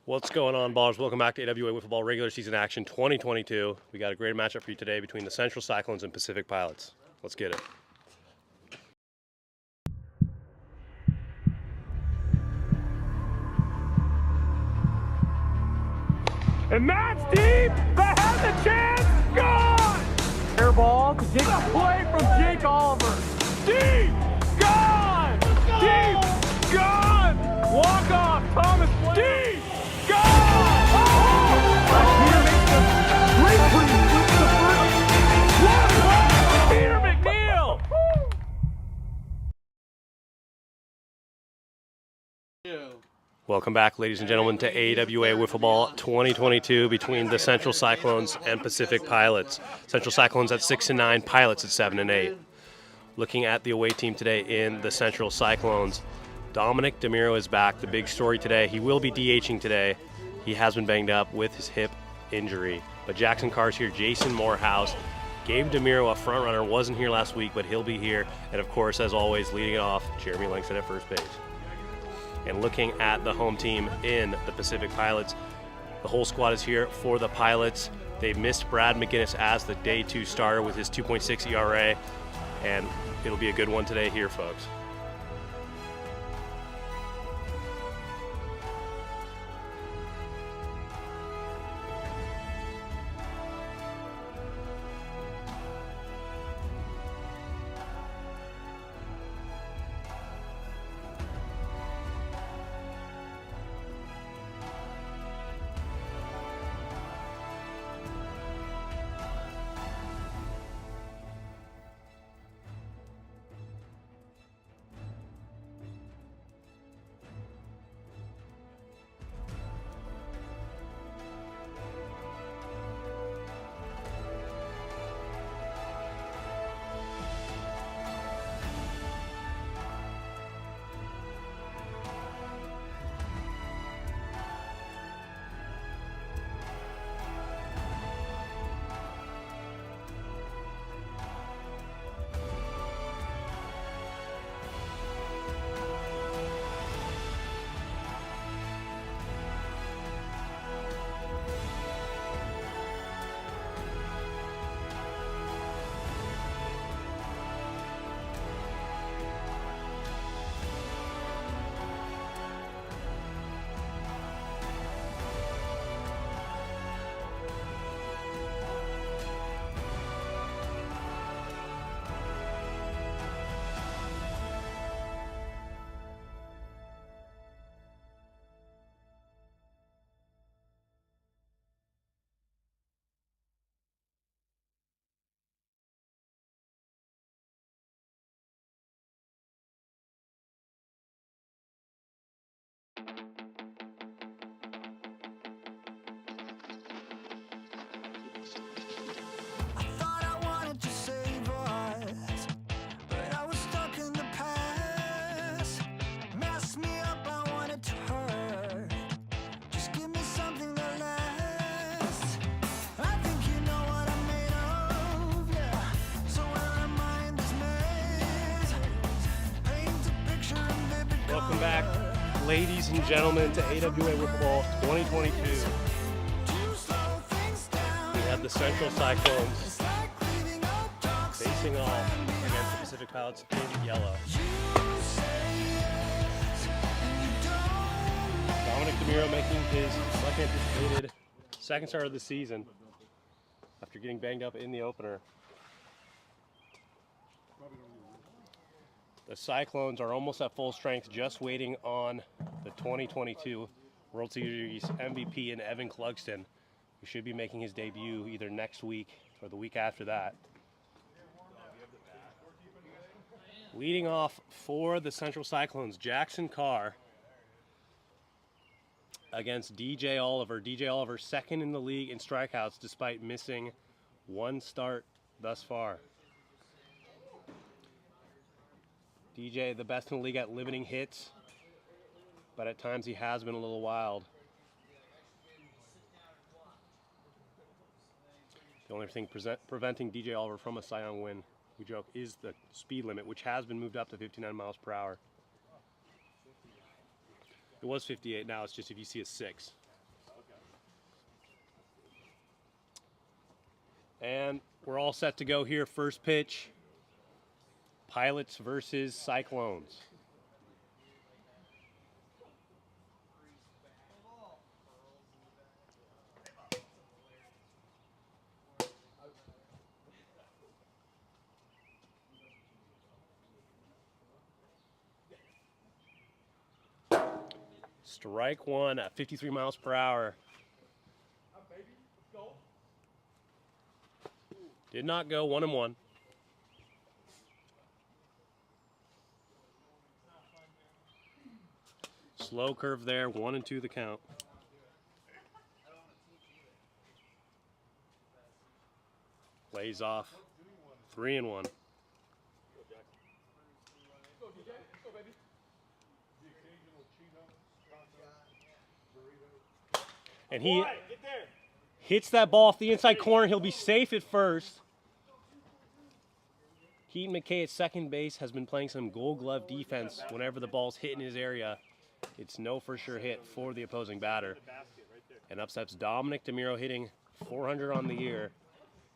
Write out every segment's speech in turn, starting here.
What's going on, ballers? Welcome back to AWA Wiffle Ball regular season action 2022. We got a great matchup for you today between the Central Cyclones and Pacific Pilots. Let's get it. And that's deep. That has a chance. Gone. Air ball to Jake. A play from Jake Oliver. Deep. Gone. Deep. Gone. Walk off. Thomas. Deep. Gone. Peter makes the great Peter McNeil. Welcome back, ladies and gentlemen, to AWA Wiffle Ball 2022 between the Central Cyclones and Pacific Pilots. Central Cyclones at 6-9, Pilots at 7-8. Looking at the away team today in the Central Cyclones, Dominic DeMiro is back. The big story today, he will be DHing today. He has been banged up with his hip injury. But Jackson Carr's here. Jason Morehouse. Gabe DeMiro, a front runner, wasn't here last week, but he'll be here. And of course, as always, leading it off, Jeremy Langston at first base. And looking at the home team in the Pacific Pilots, the whole squad is here for the Pilots. They missed Brad McGinnis as the day 2 starter with his 2.6 ERA, and it'll be a good one today here, folks. Welcome back, ladies and gentlemen, to AWA Wiffle Ball 2022. We have the Central Cyclones facing off against the Pacific Pilots in yellow. Dominic DeMiro making his much anticipated second start of the season after getting banged up in the opener. The Cyclones are almost at full strength, just waiting on the 2022 World Series MVP in Evan Clugston, who should be making his debut either next week or the week after that. Leading off for the Central Cyclones, Jackson Carr against DJ Oliver. DJ Oliver second in the league in strikeouts despite missing one start thus far. DJ, the best in the league at limiting hits, but at times he has been a little wild. The only thing preventing DJ Oliver from a Cy Young win, we joke, is the speed limit, which has been moved up to 59 miles per hour. It was 58, now it's just if you see a 6. And we're all set to go here. First pitch. Pilots versus Cyclones. Strike one at 53 miles per hour. Did not go 1-1. Slow curve there, 1-2 the count. Lays off, 3-1. And he hits that ball off the inside corner. He'll be safe at first. Keaton McKay at second base has been playing some gold glove defense whenever the ball's hit in his area. It's no for sure hit for the opposing batter. And up steps Dominic DeMuro, hitting .400 on the year.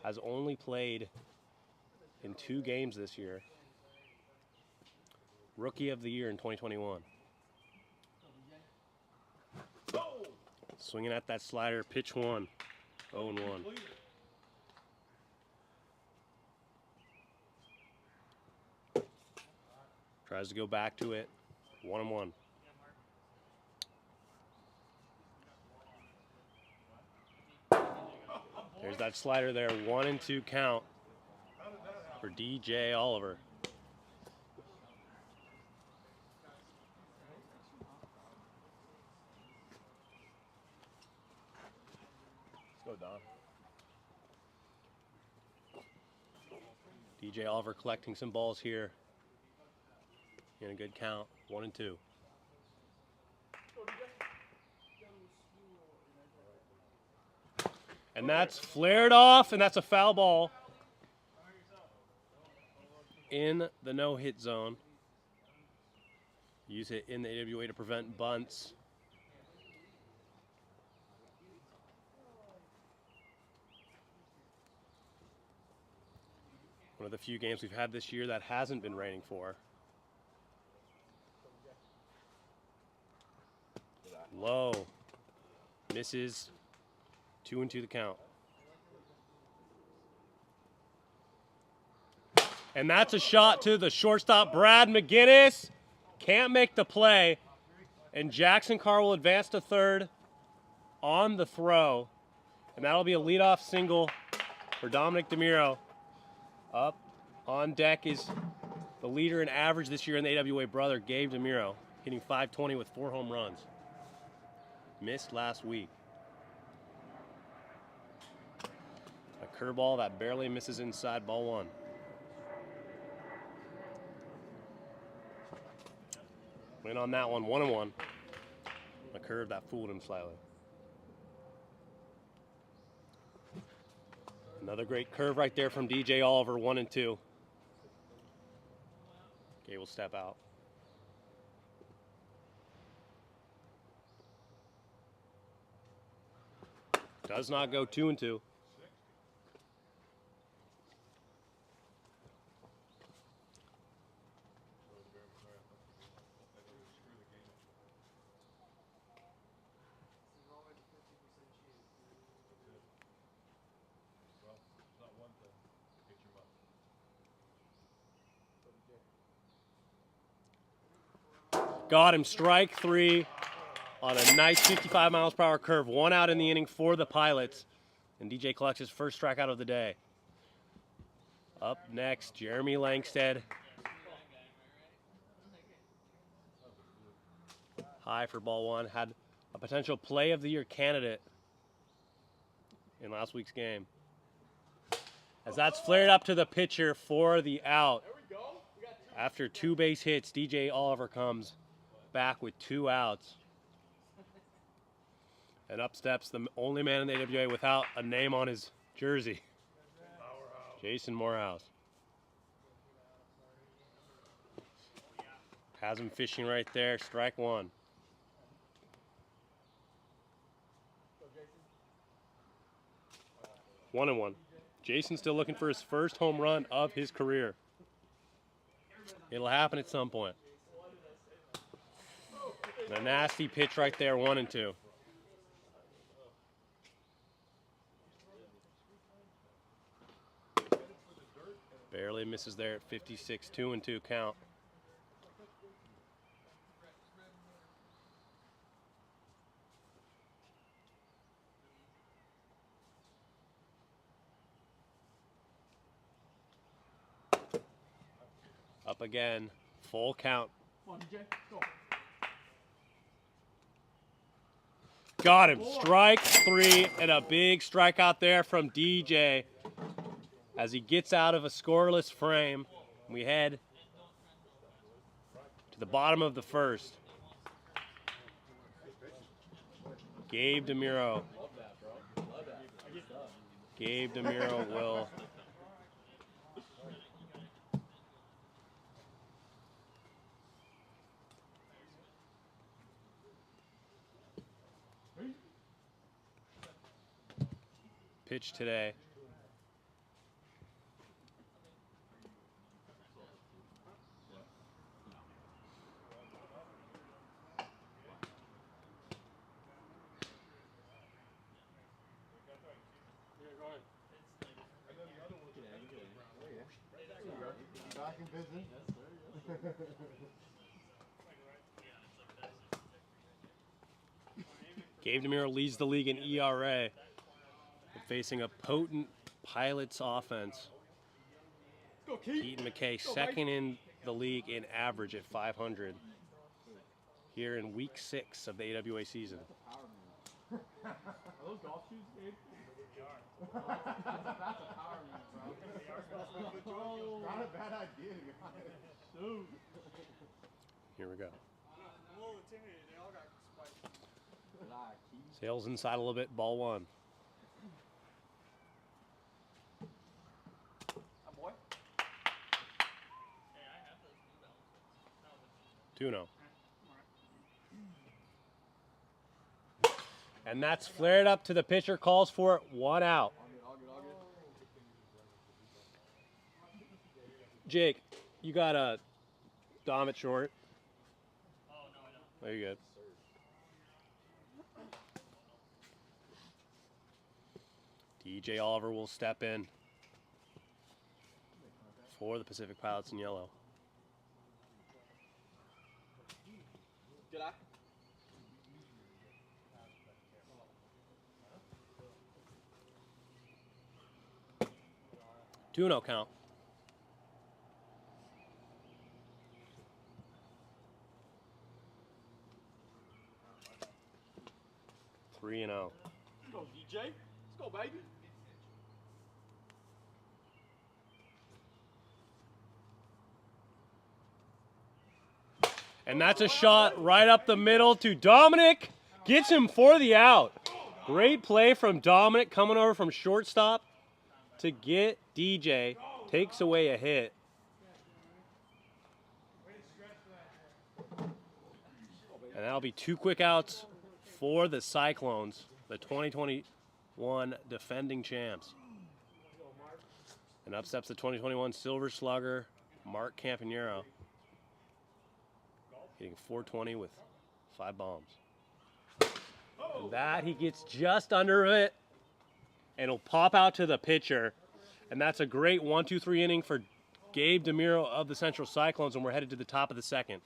Has only played in 2 games this year. Rookie of the year in 2021. Swinging at that slider, pitch 1, 0-1. Tries to go back to it, 1-1. There's that slider there, 1-2 count for DJ Oliver. Let's go, Don. DJ Oliver collecting some balls here in a good count, 1-2. And that's flared off, and that's a foul ball in the no-hit zone. Use it in the AWA to prevent bunts. One of the few games we've had this year that hasn't been raining for. Low. Misses. 2-2 the count. And that's a shot to the shortstop, Brad McGinnis. Can't make the play. And Jackson Carr will advance to third on the throw. And that'll be a leadoff single for Dominic DeMuro. Up on deck is the leader in average this year in the AWA brother, Gabe DeMuro, hitting .520 with 4 home runs. Missed last week. A curveball that barely misses inside, ball 1. Win on that one, 1-1. A curve that fooled him slightly. Another great curve right there from DJ Oliver, 1-2. Okay, we'll step out. Does not go 2-2. Got him, strike 3 on a nice 55 miles per hour curve. 1 out in the inning for the Pilots. And DJ collects his first strikeout of the day. Up next, Jeremy Langstead. High for ball 1. Had a potential play of the year candidate in last week's game. As that's flared up to the pitcher for the out. After 2 base hits, DJ Oliver comes back with 2 outs. And up steps the only man in the AWA without a name on his jersey, Jason Morehouse. Has him fishing right there, strike 1. One and 1. Jason still looking for his first home run of his career. It'll happen at some point. And a nasty pitch right there, 1-2. Barely misses there at 56, 2-2 count. Up again, full count. Got him, strike 3, and a big strikeout there from DJ as he gets out of a scoreless frame. We head to the bottom of the first. Gabe DeMuro. Gabe DeMuro will pitch today. Back in business. Gabe DeMuro leads the league in ERA, facing a potent Pilots offense. Keaton McKay second in the league in average at 500 here in week 6 of the AWA season. Are those golf shoes, Gabe? That's a power move, bro. Not a bad idea, guys. Shoot. Here we go. I'm a little intimidated. They all got spikes. Sails inside a little bit, ball 1. Boy. 2-0. And that's flared up to the pitcher, calls for it, 1 out. Jake, you got a Dom at short? Oh, no, I don't. There you go. DJ Oliver will step in for the Pacific Pilots in yellow. Did I? 2-0 count. Three and 0. Let's go, DJ. Let's go, baby. And that's a shot right up the middle to Dominic. Gets him for the out. Great play from Dominic coming over from shortstop to get DJ. Takes away a hit. And that'll be 2 quick outs for the Cyclones, the 2021 defending champs. And up steps the 2021 Silver Slugger, Mark Campanero, hitting .420 with 5 bombs. And that he gets just under it, and it'll pop out to the pitcher. And that's a great 1-2-3 inning for Gabe DeMuro of the Central Cyclones, and we're headed to the top of the 2nd.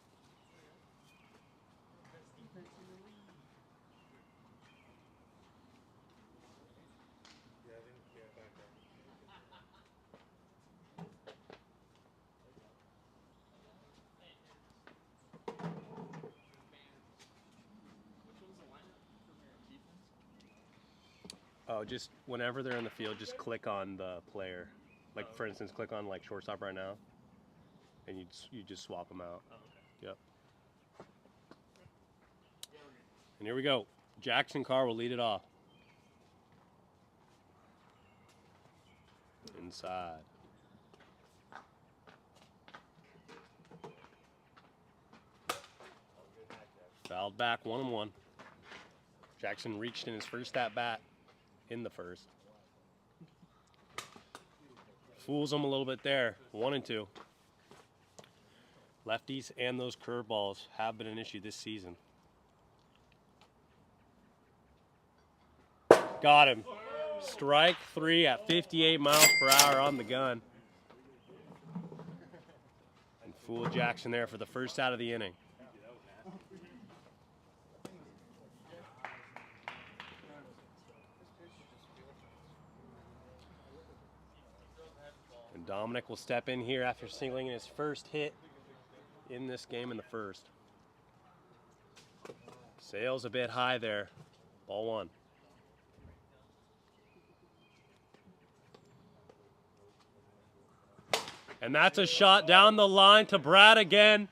Oh, just whenever they're in the field, just click on the player. Like, for instance, click on, like, shortstop right now, and you just swap them out. Oh, okay. Yep. And here we go. Jackson Carr will lead it off. Inside. Fouled back, 1-1. Jackson reached in his first at-bat in the first. Fools him a little bit there, 1-2. Lefties and those curveballs have been an issue this season. Got him. Strike 3 at 58 miles per hour on the gun. And fooled Jackson there for the first out of the inning. And Dominic will step in here after singling his first hit in this game in the first. Sails a bit high there. Ball 1. And that's a shot down the line to Brad again.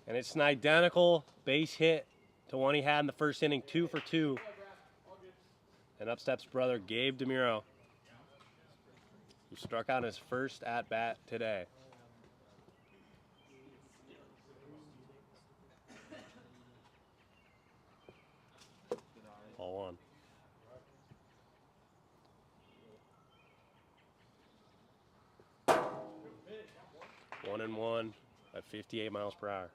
And it's an identical base hit to one he had in the first inning, 2 for 2. And up steps brother Gabe DeMuro, who struck out his first at-bat today. Ball 1. One and one at 58 miles per hour.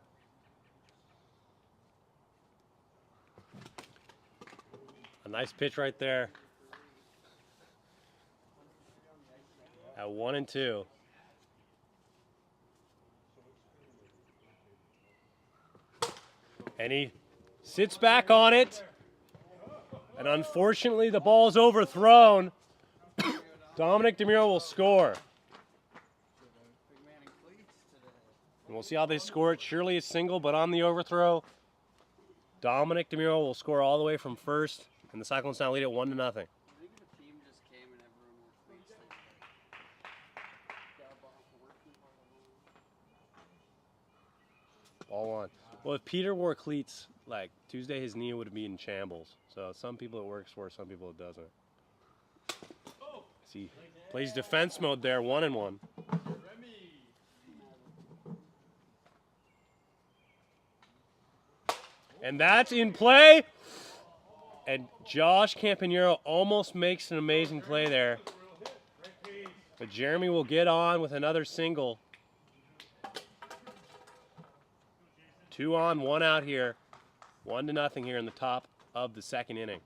A nice pitch right there. At 1 and 2. And he sits back on it. And unfortunately, the ball is overthrown. Dominic DeMuro will score. And we'll see how they score it. Surely a single, but on the overthrow, Dominic DeMuro will score all the way from first, and the Cyclones now lead it 1-0. I think the team just came and everyone wore cleats. Ball 1. Well, if Peter wore cleats, like Tuesday, his knee would be in shambles. So some people it works for, some people it doesn't. See, plays defense mode there, 1 and 1. And that's in play. And Josh Campanero almost makes an amazing play there. But Jeremy will get on with another single. 2 on, 1 out here. 1-0 here in the top of the second inning.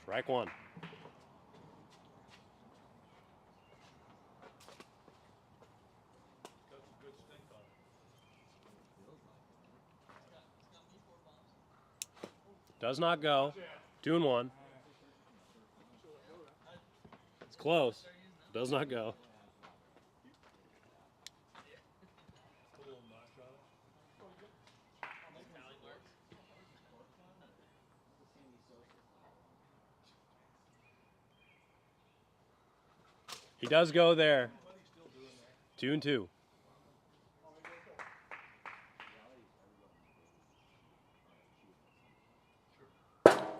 Strike 1. Does not go. 2 and 1. It's close. Does not go. He does go there. 2 and 2.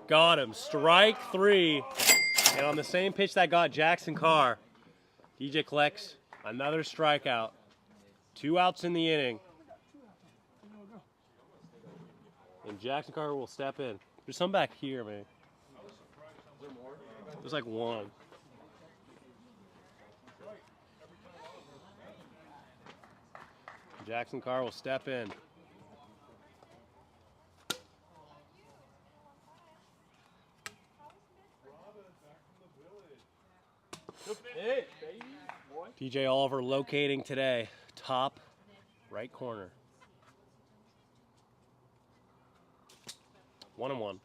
Got him. Strike 3. And on the same pitch that got Jackson Carr, DJ collects another strikeout. 2 outs in the inning. And Jackson Carr will step in. There's some back here, man. There's like 1. Jackson Carr will step in. DJ Oliver locating today, top right corner. 1 and 1.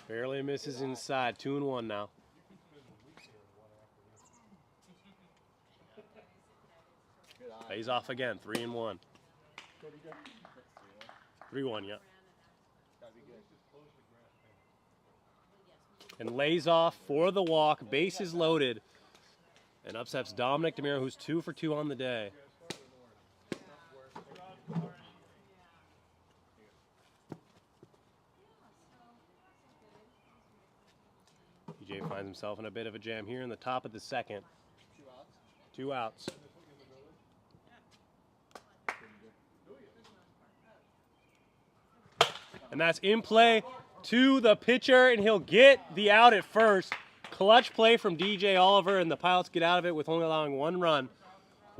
Barely misses inside. 2 and 1 now. Pays off again. 3 and 1. 3-1, yeah. And lays off for the walk. Bases loaded. And upsets Dominic DeMuro, who's 2 for 2 on the day. DJ finds himself in a bit of a jam here in the top of the second. 2 outs. And that's in play to the pitcher, and he'll get the out at first. Clutch play from DJ Oliver, and the Pilots get out of it with only allowing 1 run.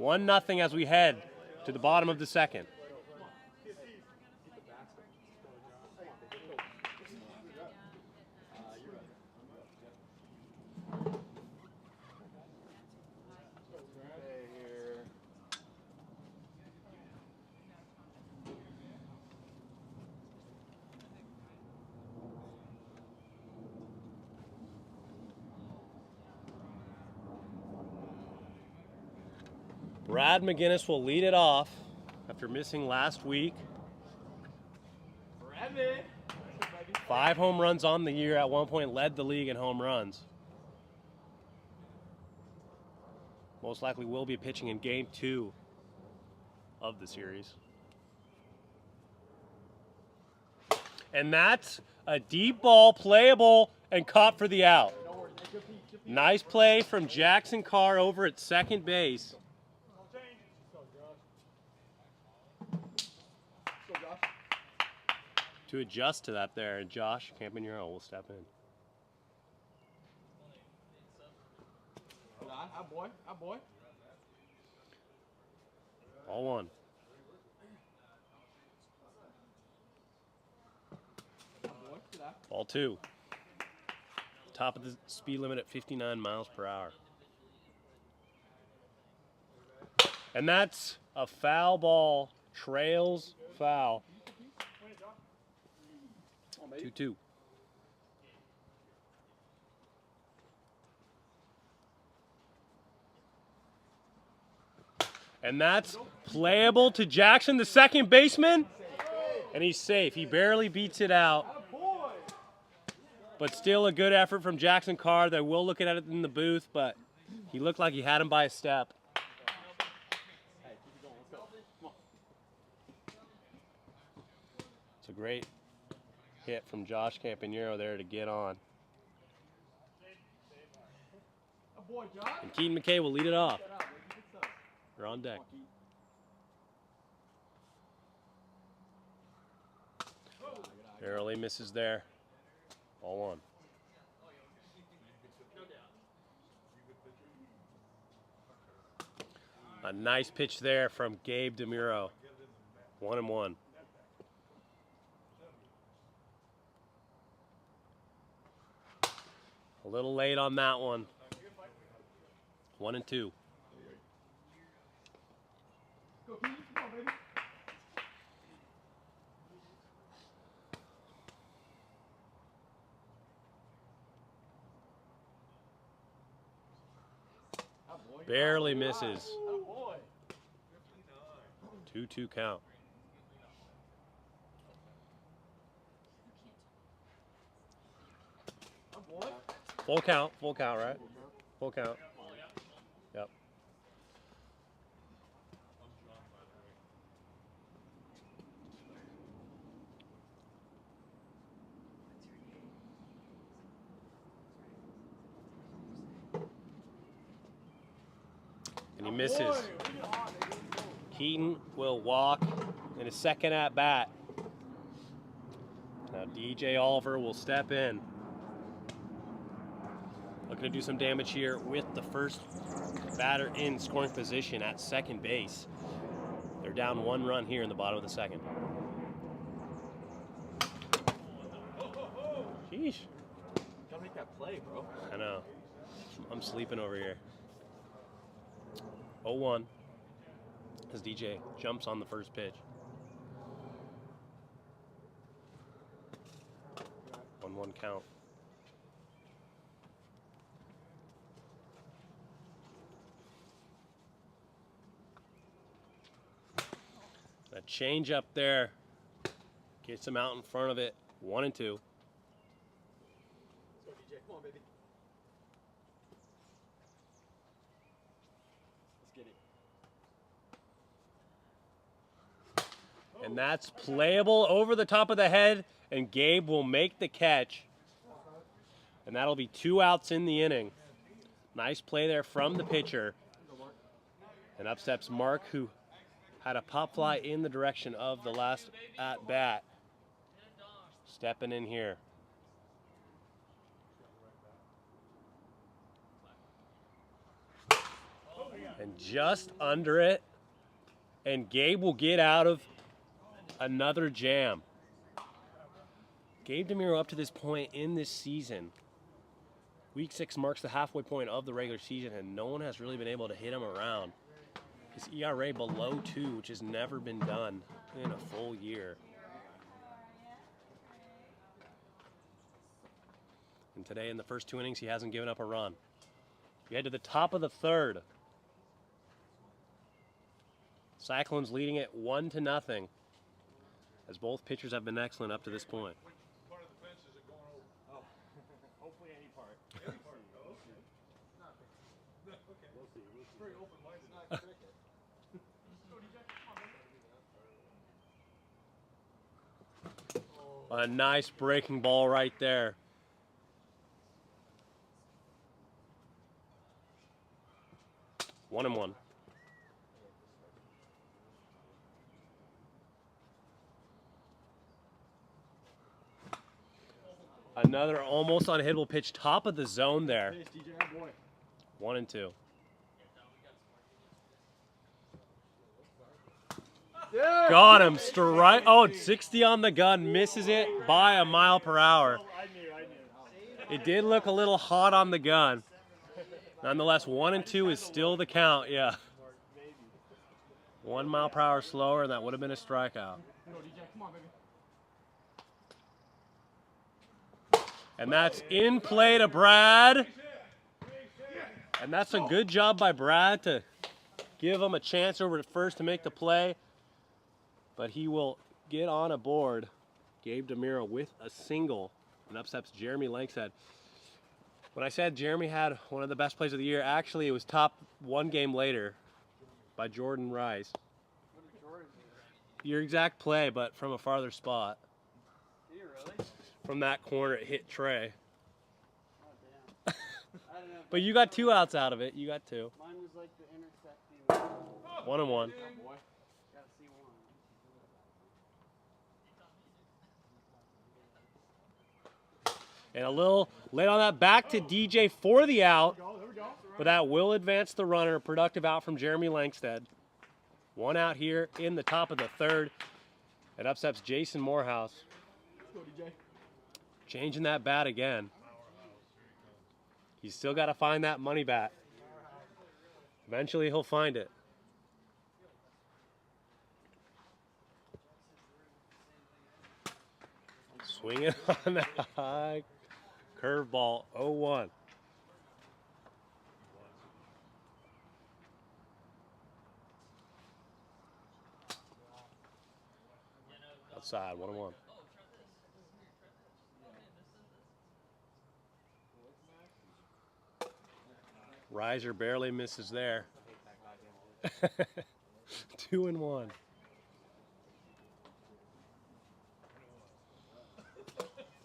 1-0 as we head to the bottom of the second. Brad McGinnis will lead it off after missing last week. 5 home runs on the year. At one point led the league in home runs. Most likely will be pitching in Game 2 of the series. And that's a deep ball, playable, and caught for the out. Nice play from Jackson Carr over at second base. To adjust to that there, and Josh Campagnaro will step in. Boy. All one. Ball 2. Top of the speed limit at 59 miles per hour. And that's a foul ball. Trails foul. 2-2. And that's playable to Jackson, the second baseman. And he's safe. He barely beats it out. But still a good effort from Jackson Carr. They will look at it in the booth, but he looked like he had him by a step. It's a great hit from Josh Campagnaro there to get on. And Keaton McKay will lead it off. They're on deck. Barely misses there. All one. A nice pitch there from Gabe DeMuro. 1-1. A little late on that one. 1-2. Barely misses. 2-2 count. Full count, right? Full count. Yep. And he misses. Keaton will walk in his second at bat. Now DJ Oliver will step in. Looking to do some damage here with the first batter in scoring position at second base. They're down 1 run here in the bottom of the second. Sheesh. Gotta make that play, bro. I know. I'm sleeping over here. 0-1 as DJ jumps on the first pitch. 1-1 count. A change up there. Gets him out in front of it. 1-2. Let's go, DJ. Come on, baby. Let's get it. And that's playable over the top of the head, and Gabe will make the catch. And that'll be 2 outs in the inning. Nice play there from the pitcher. And up steps Mark, who had a pop fly in the direction of the last at bat. Stepping in here. And just under it. And Gabe will get out of another jam. Gabe DeMuro up to this point in this season. Week 6 marks the halfway point of the regular season, and no one has really been able to hit him around. His ERA below 2, which has never been done in a full year. And today in the first 2 innings, he hasn't given up a run. We head to the top of the third. Cyclones leading it 1-0, as both pitchers have been excellent up to this point. very open-minded. It's not cricket. A nice breaking ball right there. One and one. Another almost unhittable pitch, top of the zone there. 1 and 2. Got him, strike. Oh, 60 on the gun, misses it by a mile per hour. It did look a little hot on the gun. Nonetheless, 1 and 2 is still the count, yeah. 1 mile per hour slower, and that would have been a strikeout. And that's in play to Brad. And that's a good job by Brad to give him a chance over at first to make the play. But he will get on a board. Gabe DeMiro with a single and upsets Jeremy Langshead. When I said Jeremy had one of the best plays of the year, actually it was top 1 game later by Jordan Rice. What did Jordan do? Your exact play, but from a farther spot. Did you really? From that corner, it hit Trey. Oh, damn. I don't know. But you got 2 outs out of it. You got 2. Mine was like the intersecting. 1 and 1. Gotta see one. And a little late on that, back to DJ for the out. But that will advance the runner. Productive out from Jeremy Langsted. 1 out here in the top of the 3rd. It upsets Jason Morehouse. Changing that bat again. He's still got to find that money bat. Eventually he'll find it. Swinging on that high curveball, 0-1. Outside, 1-1. Riser barely misses there. 2 and 1.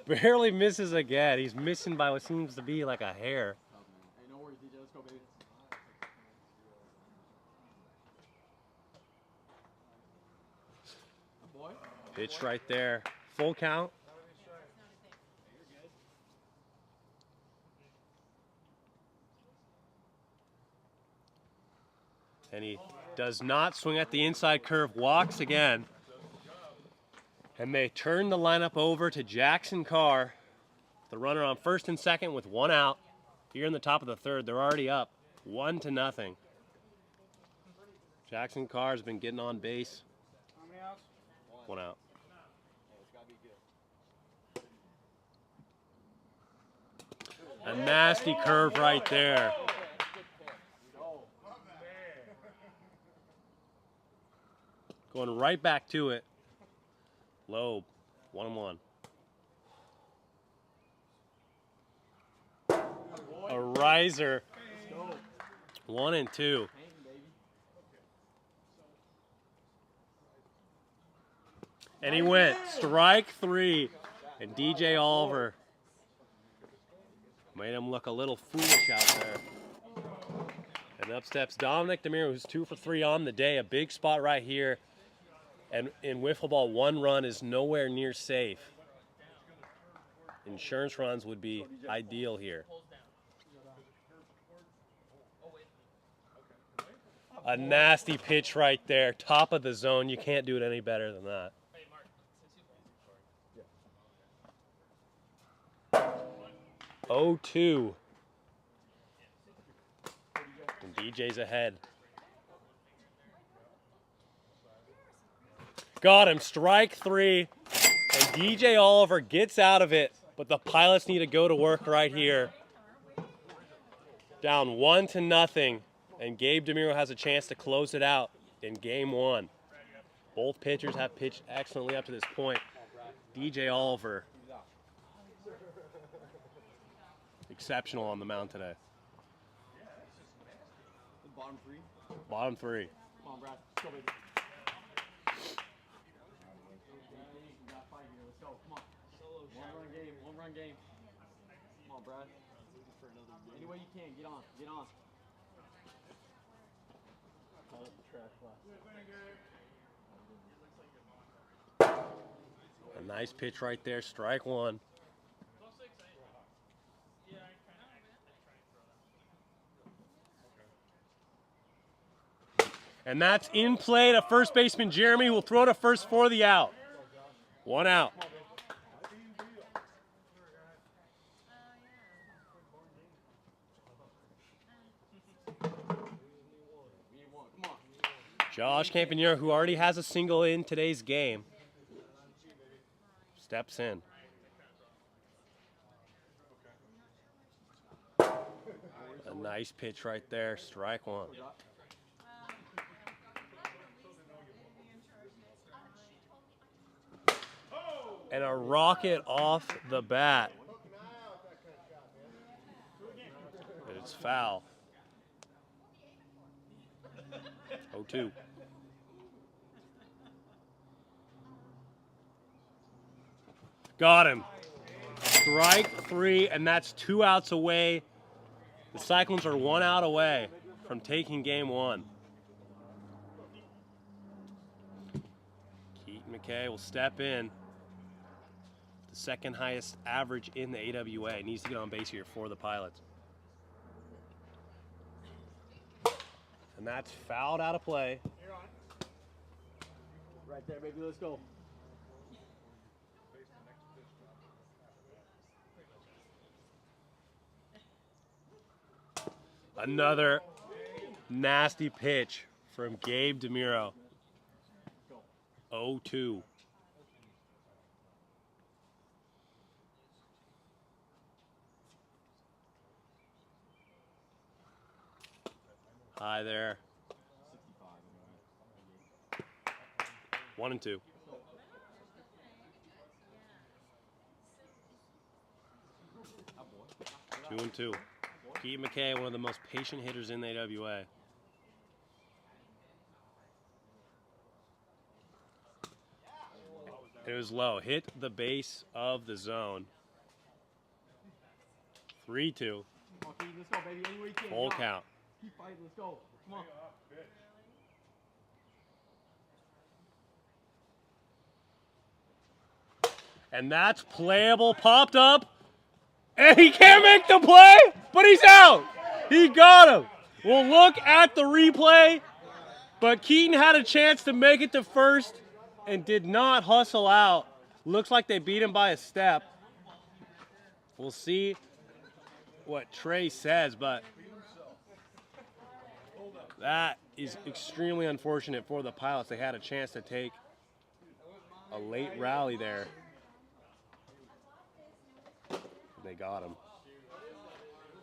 Barely misses again. He's missing by what seems to be like a hair. Hey, no worries, DJ. Let's go, baby. Boy. Pitch right there. Full count. And he does not swing at the inside curve, walks again. And they turn the lineup over to Jackson Carr, the runner on first and second with 1 out. Here in the top of the 3rd, they're already up 1-0. Jackson Carr has been getting on base. How many outs? 1 out. A nasty curve right there. Going right back to it. Low, 1-1. A riser, 1 and 2. And he went strike 3, and DJ Oliver made him look a little foolish out there. And up steps Dominic DeMiro, who's 2 for 3 on the day. A big spot right here. And in wiffle ball, 1 run is nowhere near safe. Insurance runs would be ideal here. A nasty pitch right there, top of the zone. You can't do it any better than that. 0-2. And DJ's ahead. Got him, strike 3. And DJ Oliver gets out of it, but the Pilots need to go to work right here. Down 1-0, and Gabe DeMiro has a chance to close it out in game 1. Both pitchers have pitched excellently up to this point. DJ Oliver, exceptional on the mound today. Bottom three. Bottom three. Come on, Brad. Let's go, baby. We got fight here. Let's go. Come on. One run game. Come on, Brad. Any way you can. Get on. Get on. Call it the trash class. A nice pitch right there. Strike one. And that's in play to first baseman Jeremy, who will throw to first for the out. One out. Josh Campagnaro, who already has a single in today's game, steps in. A nice pitch right there. Strike one. And a rocket off the bat. It's foul. 0-2. Got him. Strike three, and that's 2 outs away. The Cyclones are 1 out away from taking game one. Keaton McKay will step in. The second highest average in the AWA. He needs to get on base here for the Pilots. And that's fouled out of play. Right there, baby. Let's go. Another nasty pitch from Gabe DeMiro. 0-2. Hi there. 1 and 2. Two and 2. Keaton McKay, one of the most patient hitters in the AWA. It was low. Hit the base of the zone. 3-2. Come on, Keaton. Let's go, baby. Any way you can. Full count. Keep fighting. Let's go. Come on. And that's playable. Popped up. And he can't make the play, but he's out. He got him. We'll look at the replay, but Keaton had a chance to make it to first and did not hustle out. Looks like they beat him by a step. We'll see what Trey says, but that is extremely unfortunate for the Pilots. They had a chance to take a late rally there. They got him.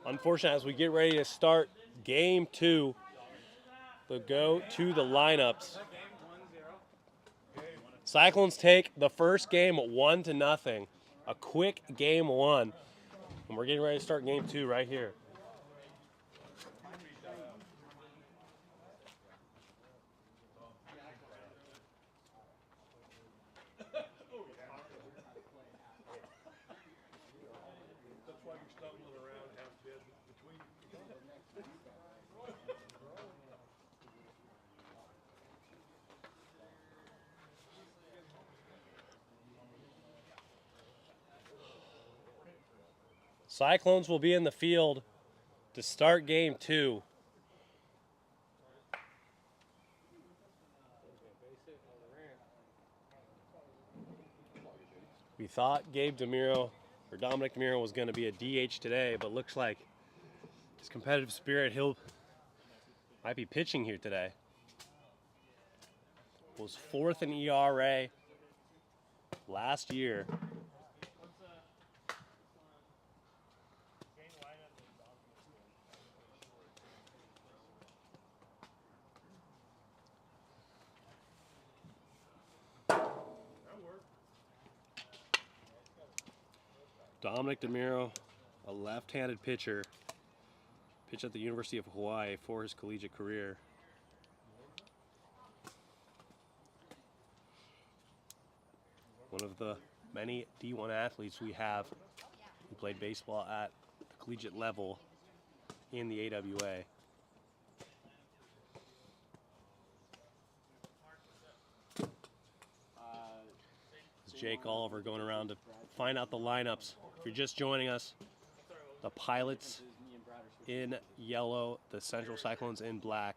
Unfortunately, as we get ready to start game two, we'll go to the lineups. Cyclones take the first game 1-0. A quick game one. And we're getting ready to start game two right here. Cyclones will be in the field to start game two. We thought Gabe DeMiro or Dominic DeMiro was going to be a DH today, but looks like his competitive spirit, might be pitching here today. Was 4th in ERA last year. Dominic DeMiro, a left-handed pitcher, Pitched at the University of Hawaii for his collegiate career. One of the many D1 athletes we have who played baseball at the collegiate level in the AWA. It's Jake Oliver going around to find out the lineups. If you're just joining us, the Pilots in yellow, the Central Cyclones in black.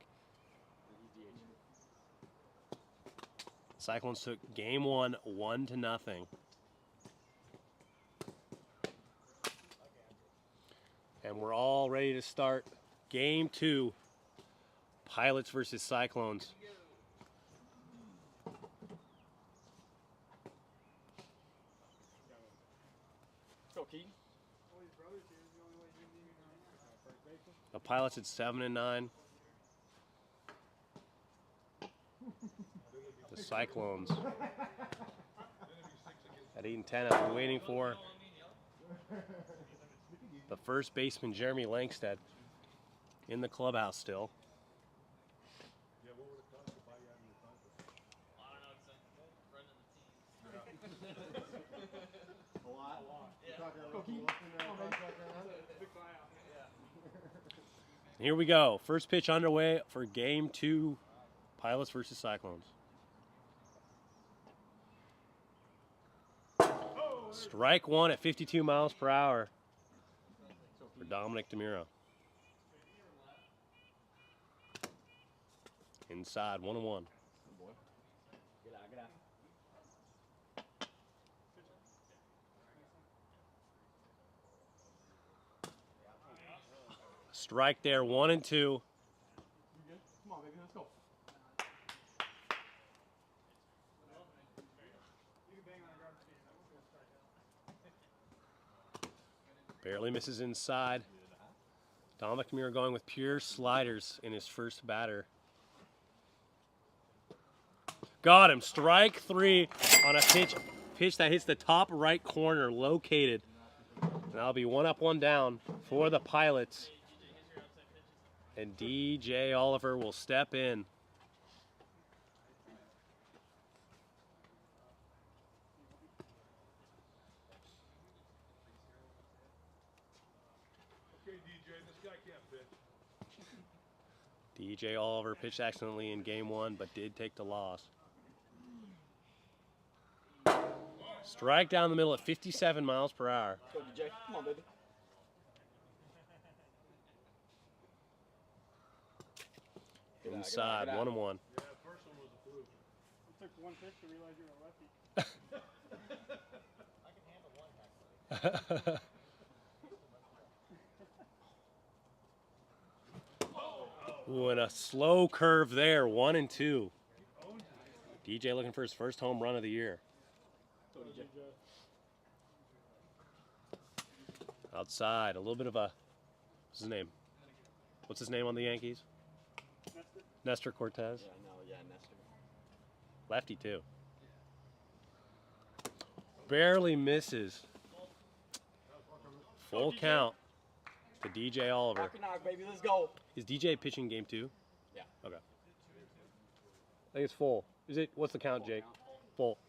Cyclones took game 1, 1-0. And we're all ready to start game 2, Pilots versus Cyclones. Go, Keaton. The Pilots at 7-9. The Cyclones at 8-10. I've been waiting for the first baseman, Jeremy Langstead, in the clubhouse still. Here we go. First pitch underway for game 2, Pilots versus Cyclones. Strike 1 at 52 miles per hour for Dominic DeMuro. Inside, 1-1. Get out, get out. Strike there, 1-2. Come on, baby, let's go. Barely misses inside. Dominic DeMuro going with pure sliders in his first batter. Got him. Strike 3 on a pitch that hits the top right corner, located. And that'll be 1 up, 1 down for the Pilots. And DJ Oliver will step in. Okay, DJ, this guy can't pitch. DJ Oliver pitched excellently in game 1, but did take the loss. Strike down the middle at 57 miles per hour. Go, DJ. Come on, baby. Inside, 1-1. Yeah, first one was a fluke. It took one pitch to realize you were a lefty. Ooh, and a slow curve there, 1-2. DJ looking for his first home run of the year. Go, DJ. Outside, a little bit of a, what's his name? What's his name on the Yankees? Nestor Cortez. Yeah, I know, yeah, Nestor. Lefty too. Barely misses. Full count to DJ Oliver. Knock, knock, baby, let's go. Is DJ pitching game 2? Yeah. Okay. I think it's full. Is it? What's the count, Jake? Full.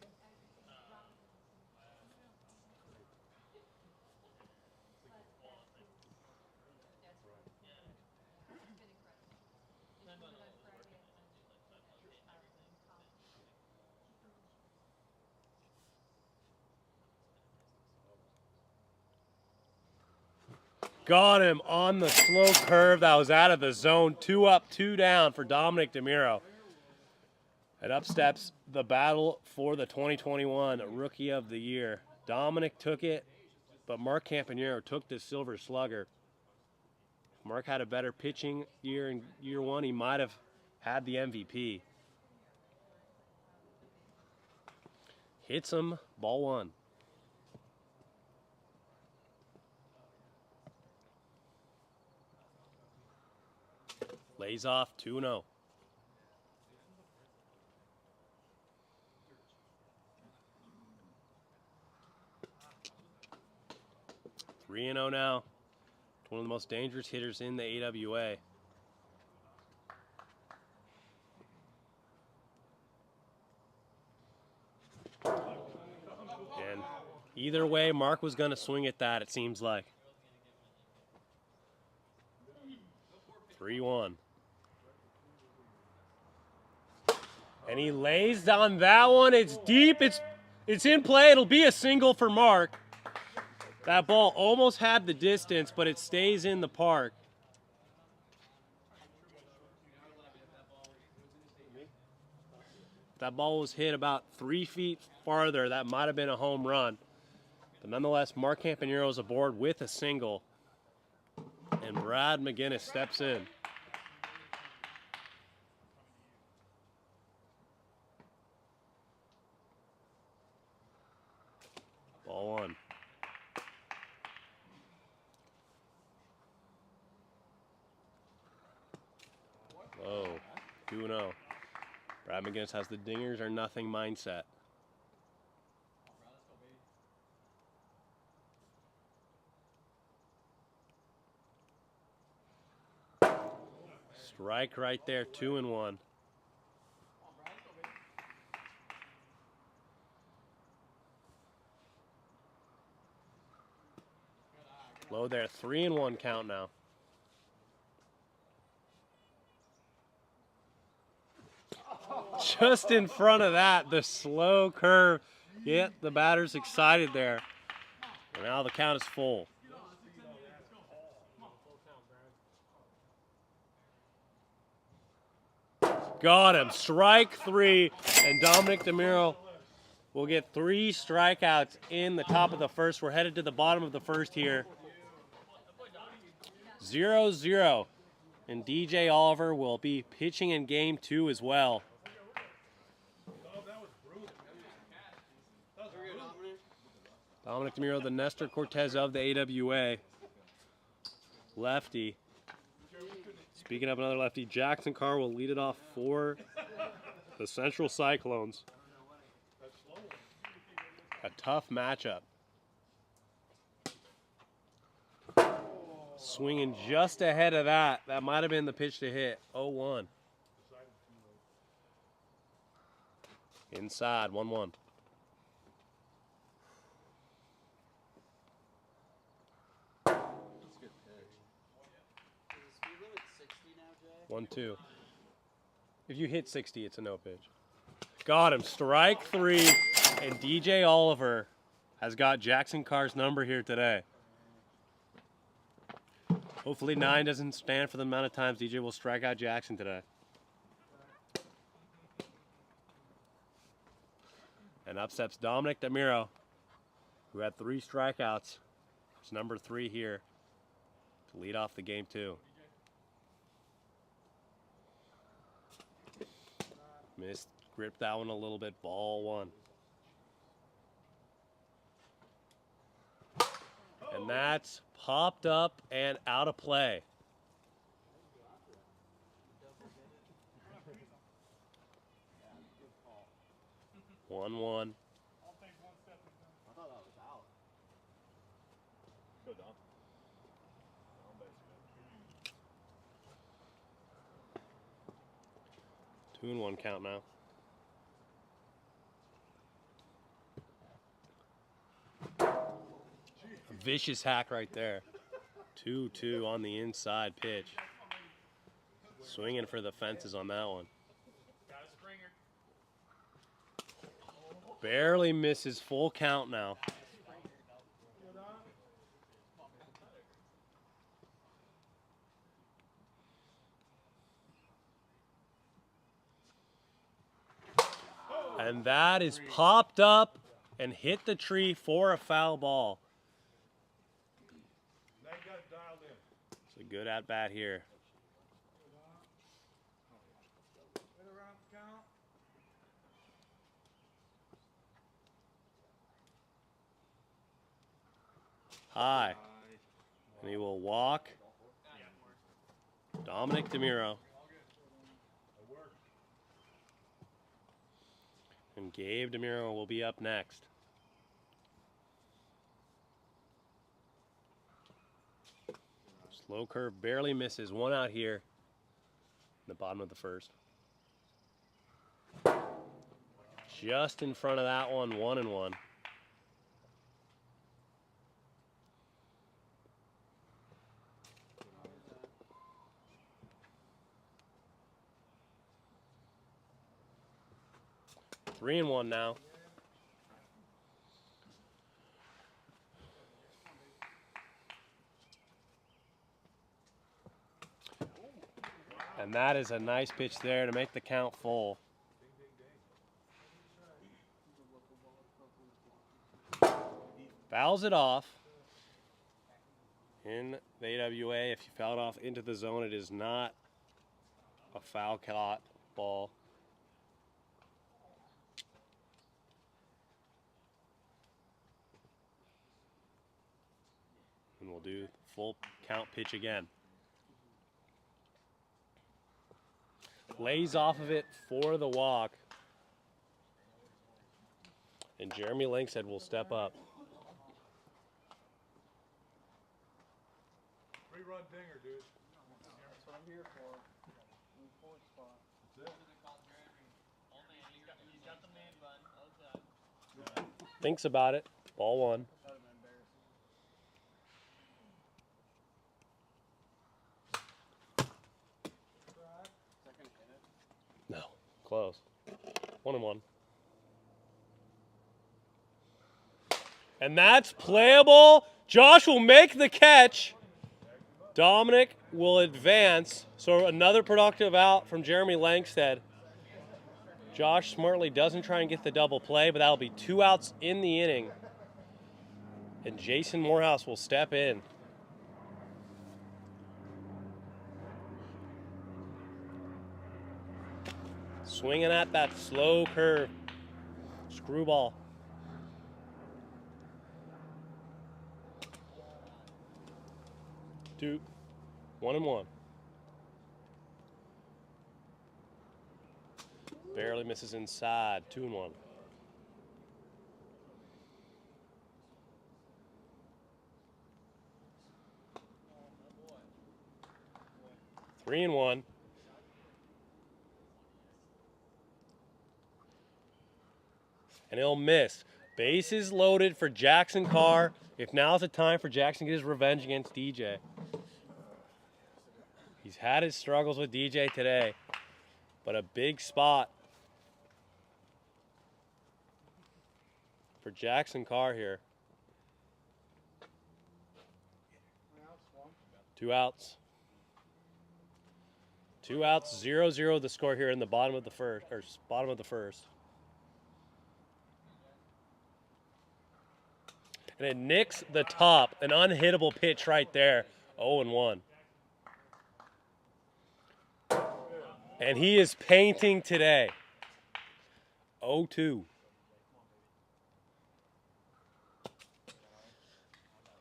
Got him on the slow curve that was out of the zone. 2 up, 2 down for Dominic DeMuro. And up steps the battle for the 2021 Rookie of the Year. Dominic took it, but Mark Campanero took the Silver Slugger. If Mark had a better pitching year in year 1, he might have had the MVP. Hits him, ball 1. Lays off 2-0. Three 3-0 now. one of the most dangerous hitters in the AWA. And either way, Mark was going to swing at that, it seems like. 3-1. And he lays on that one. It's deep. It's in play. It'll be a single for Mark. That ball almost had the distance, but it stays in the park. If that ball was hit about 3 feet farther, that might have been a home run. But nonetheless, Mark Campanero is aboard with a single. And Brad McGinnis steps in. Ball one. Whoa, 2-0. Brad McGinnis has the dingers or nothing mindset. Strike right there, 2-1. Low there, 3-1 count now. Just in front of that, the slow curve. Get the batters excited there. And now the count is full. Got him. Strike 3. And Dominic DeMiro will get 3 strikeouts in the top of the first. We're headed to the bottom of the first here. 0-0. And DJ Oliver will be pitching in game 2 as well. Dominic DeMiro, the Nestor Cortez of the AWA. Lefty. Speaking of another lefty, Jackson Carr will lead it off for the Central Cyclones. A tough matchup. Swinging just ahead of that. That might have been the pitch to hit. 0-1. Inside, 1-1. Is speed limit 60 now, Jay? 1-2. If you hit 60, it's a no pitch. Got him. Strike 3. And DJ Oliver has got Jackson Carr's number here today. Hopefully 9 doesn't stand for the amount of times DJ will strike out Jackson today. And up steps Dominic DeMiro, who had 3 strikeouts. It's number 3 here to lead off the game 2. Missed, gripped that one a little bit. Ball 1. And that's popped up and out of play. One. I'll take 1 step. I thought that was out. Go Dom. 2-1 count now. A vicious hack right there. 2-2 on the inside pitch. Swinging for the fences on that one. Got a springer. Barely misses, full count now. And that is popped up and hit the tree for a foul ball. Now you got it dialed in. It's a good at bat here. Right around the count. High. And he will walk Dominic DeMiro. And Gabe DeMiro will be up next. Slow curve barely misses. One out here in the bottom of the first. Just in front of that one, 1-1. Three and one now. And that is a nice pitch there to make the count full. Fouls it off. In the AWA, if you foul it off into the zone, it is not a foul caught ball. And we'll do full count pitch again. Lays off of it for the walk. And Jeremy Langsted will step up. Run dinger, dude. That's what I'm here for. In the fourth spot. That's it. He's got the man bun. Thinks about it. Ball one. That would have been embarrassing. Is that going to hit it? No, close. 1-1. And that's playable. Josh will make the catch. Dominic will advance. So another productive out from Jeremy Langsted. Josh smartly doesn't try and get the double play, but that'll be 2 outs in the inning. And Jason Morehouse will step in. Swinging at that slow curve. Screwball. Two, 1-1. Barely misses inside. 2-1. Three and one. And he'll miss. Bases loaded for Jackson Carr. If now's the time for Jackson to get his revenge against DJ. He's had his struggles with DJ today, but a big spot for Jackson Carr here. 2 outs. 2 outs, 0-0 the score here in the bottom of the first, or bottom of the first. And it nicks the top, an unhittable pitch right there, 0-1. And he is painting today, 0-2.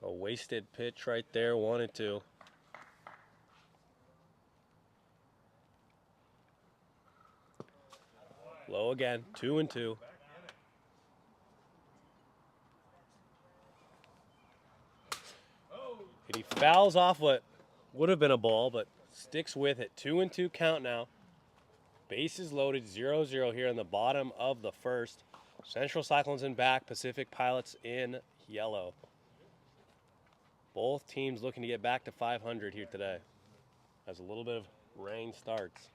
A wasted pitch right there, 1-2. Low again, 2-2. And he fouls off what would have been a ball, but sticks with it. 2-2 count now. Bases loaded, 0-0 here in the bottom of the first. Central Cyclones in back, Pacific Pilots in yellow. Both teams looking to get back to 500 here today, as a little bit of rain starts.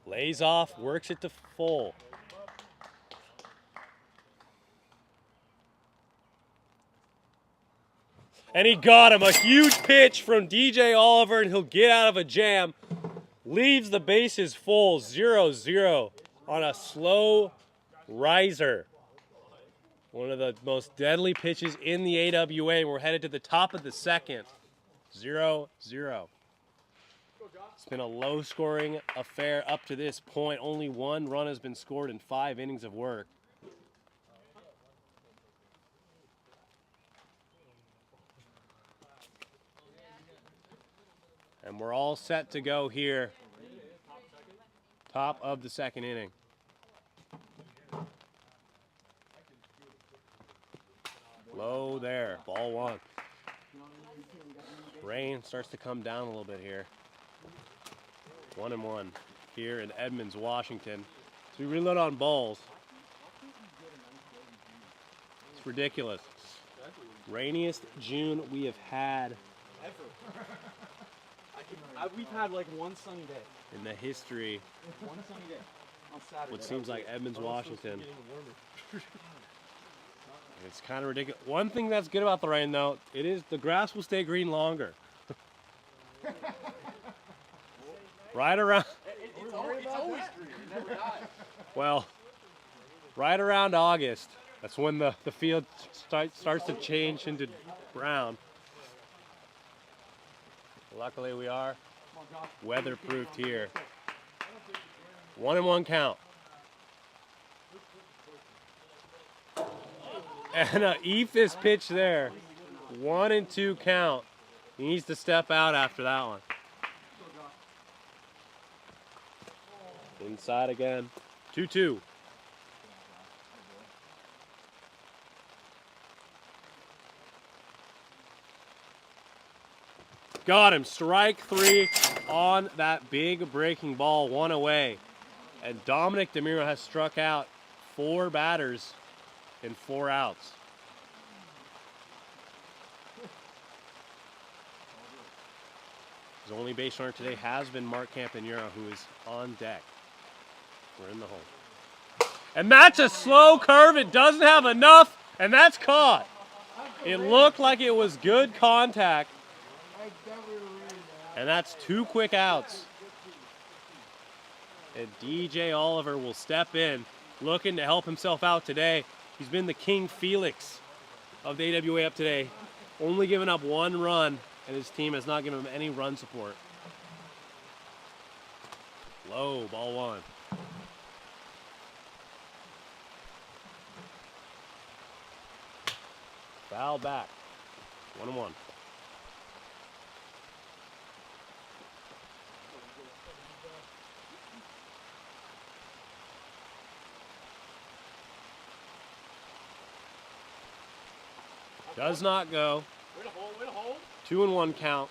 Lays off, works it to full. And he got him. A huge pitch from DJ Oliver, and he'll get out of a jam. Leaves the bases full, 0-0 on a slow riser. One of the most deadly pitches in the AWA, and we're headed to the top of the second. 0-0. It's been a low-scoring affair up to this point. Only 1 run has been scored in 5 innings of work. And we're all set to go here. Top of the second inning. Low there, ball one. Rain starts to come down a little bit here. 1-1 here in Edmonds, Washington. So we reload on balls. It's ridiculous. Rainiest June we have had We've had like one sunny day. in the history. One sunny day on Saturday. What seems like Edmonds, Washington. It's kind of ridiculous. One thing that's good about the rain, though, it is the grass will stay green longer. Right around. It's always green. It never dies. Well, right around August, that's when the field starts to change into brown. Luckily, we are weatherproofed here. 1-1 count. And a eephus pitch there. 1-2 count. He needs to step out after that one. Inside again. 2-2. Got him. Strike 3 on that big breaking ball. 1 away. And Dominic DeMiro has struck out 4 batters in 4 outs. His only base runner today has been Mark Campanera, who is on deck. We're in the hole. And that's a slow curve. It doesn't have enough, and that's caught. It looked like it was good contact. And that's 2 quick outs. And DJ Oliver will step in, looking to help himself out today. He's been the King Felix of the AWA up today, only giving up 1 run, and his team has not given him any run support. Low, ball 1. Foul back, 1-1. Does not go. 2-1 count.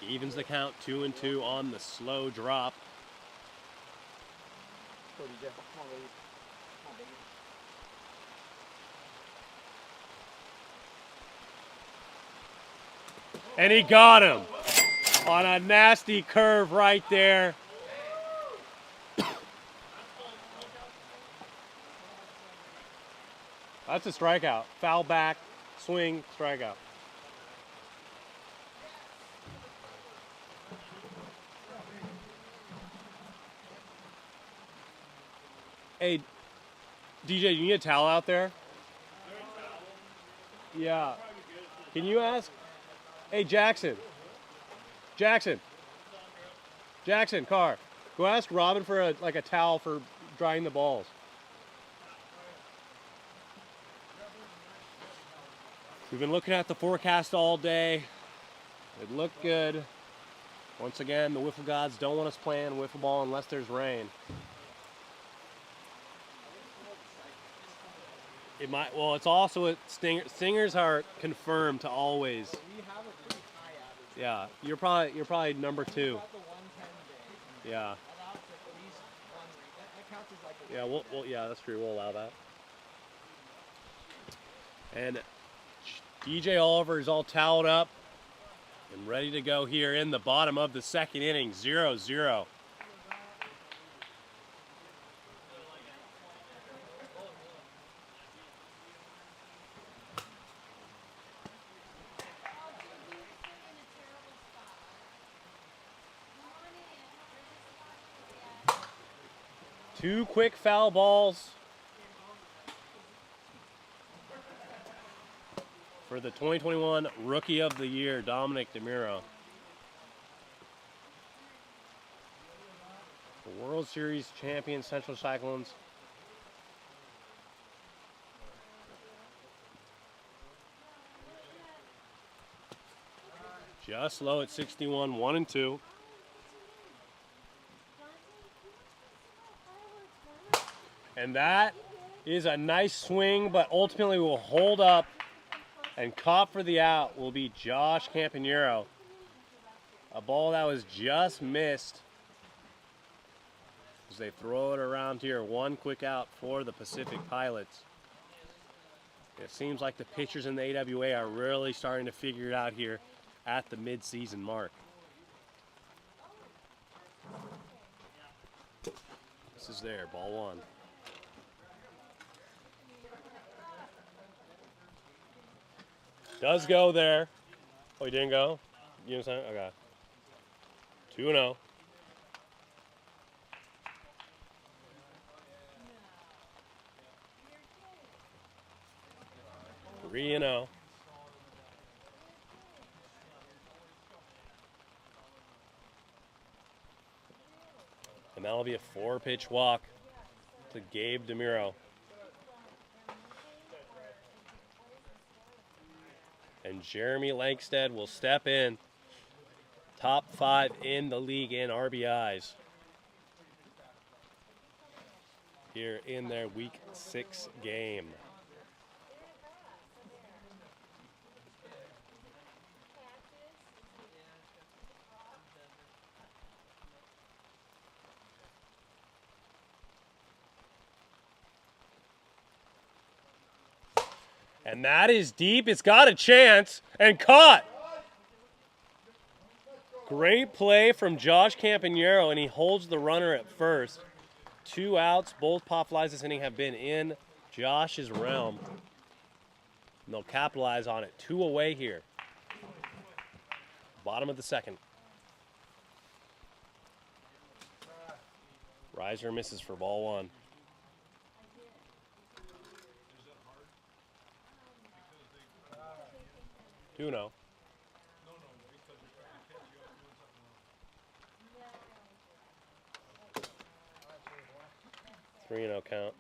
Evens the count, 2-2 on the slow drop. And he got him on a nasty curve right there. That's a strikeout. Foul back, swing, strikeout. Hey, DJ, you need a towel out there? Yeah. Can you ask? Hey, Jackson, Carr, go ask Robin for a towel for drying the balls. We've been looking at the forecast all day. It looked good. Once again, the wiffle gods don't want us playing wiffle ball unless there's rain. It might. Well, it's also a stingers are confirmed to always. We have a pretty high average. Yeah, you're probably number 2. About the 110 day. Yeah. Allows at least 1 read. That counts as like a Yeah, well, yeah, that's true. We'll allow that. And DJ Oliver is all toweled up and ready to go here in the bottom of the 2nd inning. 0-0. Two quick foul balls for the 2021 Rookie of the Year, Dominic DeMiro. The World Series champion Central Cyclones. Just low at 61, 1-2. And that is a nice swing, but ultimately will hold up, and caught for the out will be Josh Campanero. A ball that was just missed as they throw it around here. One quick out for the Pacific Pilots. It seems like the pitchers in the AWA are really starting to figure it out here at the mid-season mark. This is there, ball one. Does go there. Oh, he didn't go? You understand? Okay. 2-0. 3-0. And that'll be a 4-pitch walk to Gabe DeMuro. And Jeremy Lankstead will step in. Top 5 in the league in RBIs here in their Week 6 game. And that is deep. It's got a chance and caught. Great play from Josh Campanero, and he holds the runner at first. 2 outs. Both pop flies this inning have been in Josh's realm. And they'll capitalize on it. 2 away here. Bottom of the second. Riser misses for ball 1. No. 3-0 count.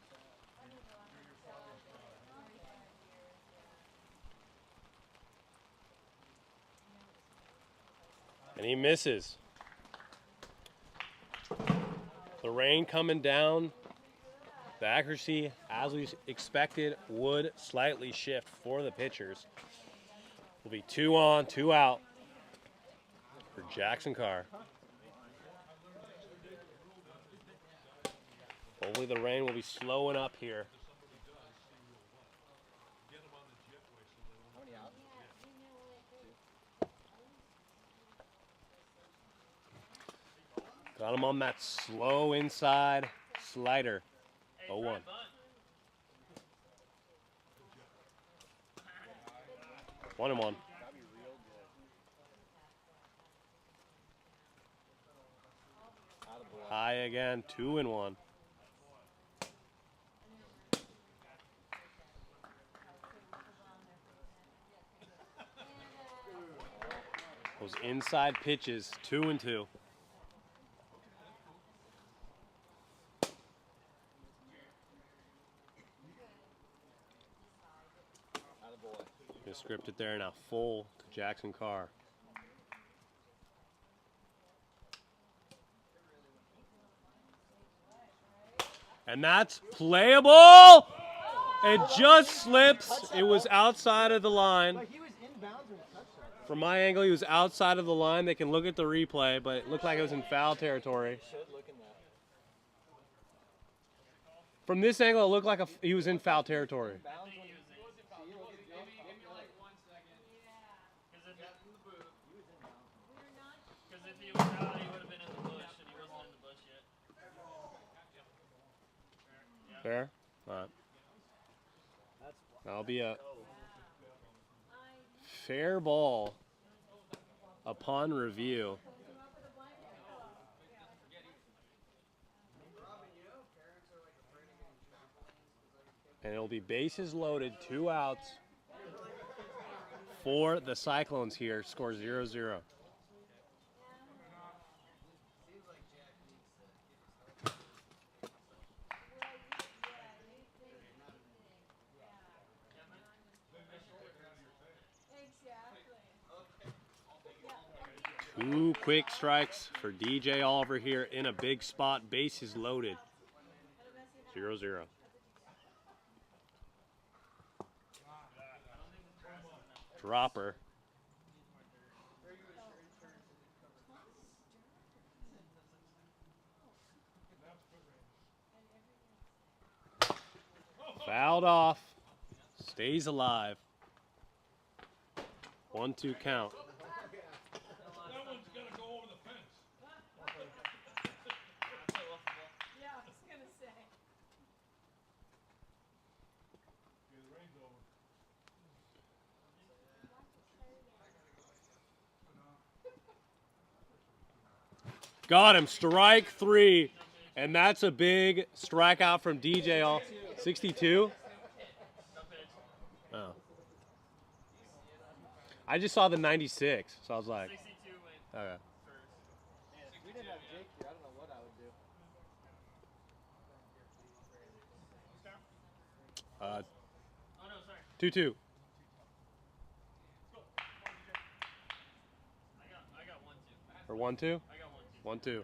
And he misses. The rain coming down. The accuracy, as we expected, would slightly shift for the pitchers. Will be 2 on, 2 out for Jackson Carr. Hopefully the rain will be slowing up here. Got him on that slow inside slider. 0-1. One and one. High again, 2-1. Those inside pitches, 2-2. Scripted there, now full to Jackson Carr. And that's playable. It just slips. It was outside of the line. From my angle, he was outside of the line. They can look at the replay, but it looked like it was in foul territory. From this angle, it looked like he was in foul territory. Fair? All right. That'll be a fair ball upon review. And it'll be bases loaded, 2 outs for the Cyclones here. Score 0-0. 2 quick strikes for DJ Oliver here in a big spot. Bases loaded. 0-0. Dropper. Fouled off. Stays alive. 1-2 count. That one's gonna go over the fence. Yeah, I was gonna say. Yeah, the rain's over. Got him. Strike 3. And that's a big strikeout from DJ. 62? Oh. I just saw the 96, so I was like, 62 went okay. first. If we didn't have Jake here, I don't know what I would do. 2-2. I got 1-2. Or 1-2? I got 1-2. 1-2.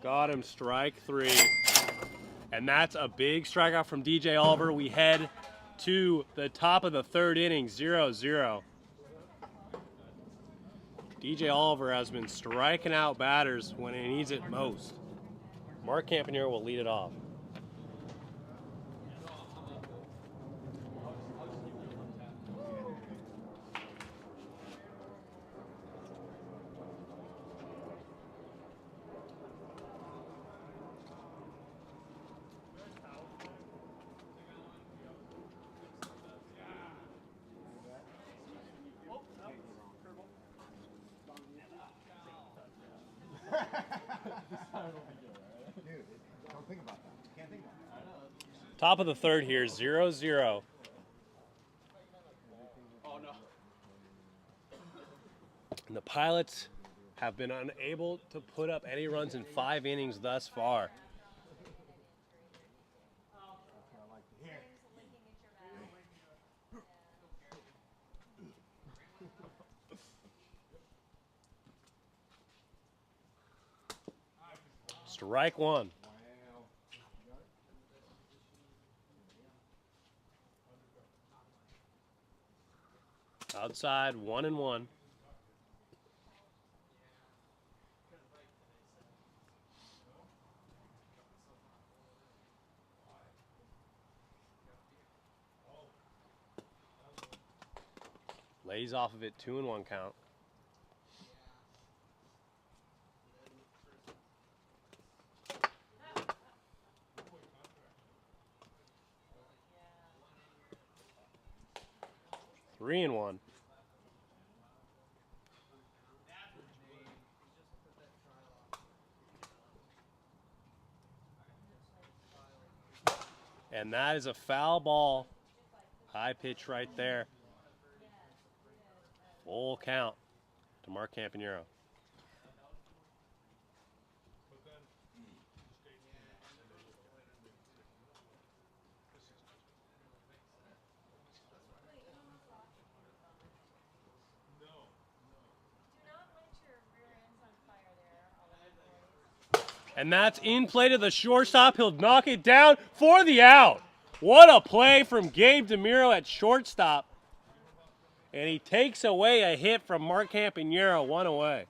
Got him. Strike 3. And that's a big strikeout from DJ Oliver. We head to the top of the 3rd inning, 0-0. DJ Oliver has been striking out batters when he needs it most. Mark Campanero will lead it off. Dude, don't think about that. You can't think about that. Top of the 3rd here, 0-0. Oh, no. And the Pilots have been unable to put up any runs in 5 innings thus far. Strike 1. Outside, 1-1. Lays off of it, 2-1 count. Three and 1. And that is a foul ball. High pitch right there. Full count to Mark Campanero. And that's in play to the shortstop. He'll knock it down for the out. What a play from Gabe DeMiro at shortstop. And he takes away a hit from Mark Campanero, 1 away.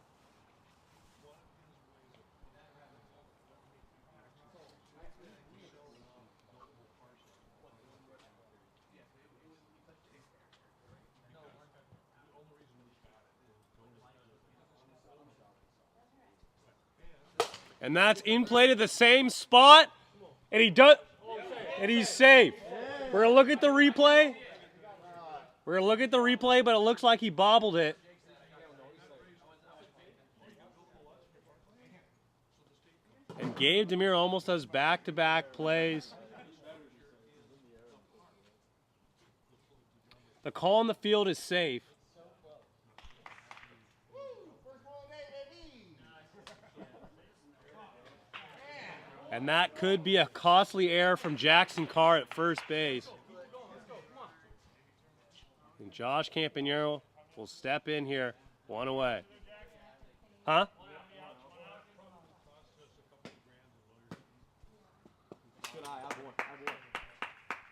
And that's in play to the same spot. And he's safe. We're gonna look at the replay. But it looks like he bobbled it. And Gabe DeMiro almost does back-to-back plays. The call on the field is safe. And that could be a costly error from Jackson Carr at first base. And Josh Campanero will step in here 1 away. Huh? Good eye, eye boy, eye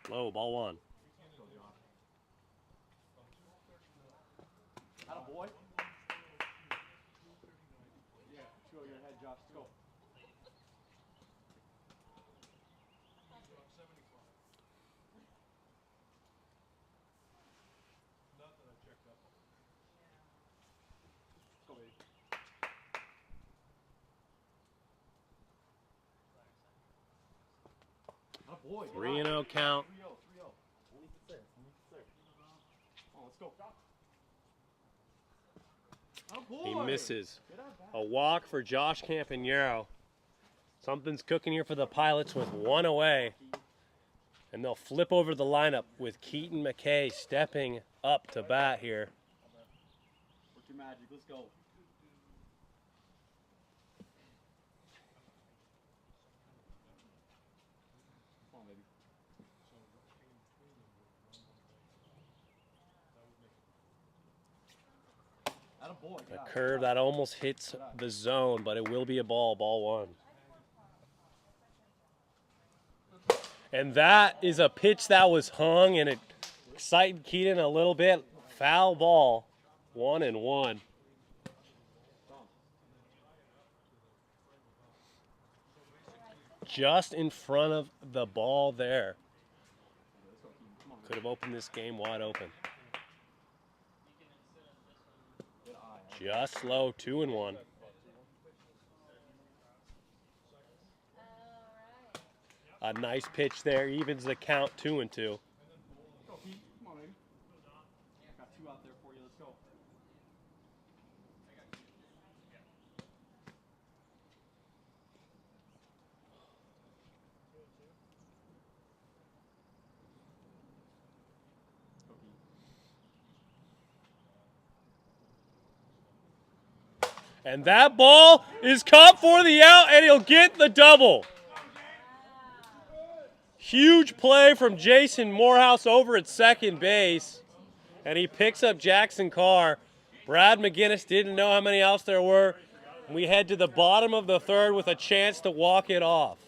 boy. Low, ball 1. Atta boy. Yeah, show your head, Josh. Let's go. Let's go, baby. Atta boy. 3-0 count. 3-0, 3-0. We'll leave it there. We'll leave it there. Oh, let's go. Atta He boy. misses. Get out back. A walk for Josh Campagnaro. Something's cooking here for the Pilots with 1 away. And they'll flip over the lineup with Keaton McKay stepping up to bat here. Work your magic. Let's go. Come on, baby. Atta boy. Get A out. curve that almost hits the zone, but it will be a ball, ball 1. And that is a pitch that was hung, and it excited Keaton a little bit. Foul ball, 1-1. Just in front of the ball there. Could have opened this game wide open. Just low, 2-1. A nice pitch there, evens the count, 2-2. Go, Pete. Come on, baby. Got 2 out there for you. Let's go. Go, Pete. And that ball is caught for the out, and he'll get the double. Huge play from Jason Morehouse over at second base. And he picks up Jackson Carr. Brad McGinnis didn't know how many outs there were. We head to the bottom of the 3rd with a chance to walk it off.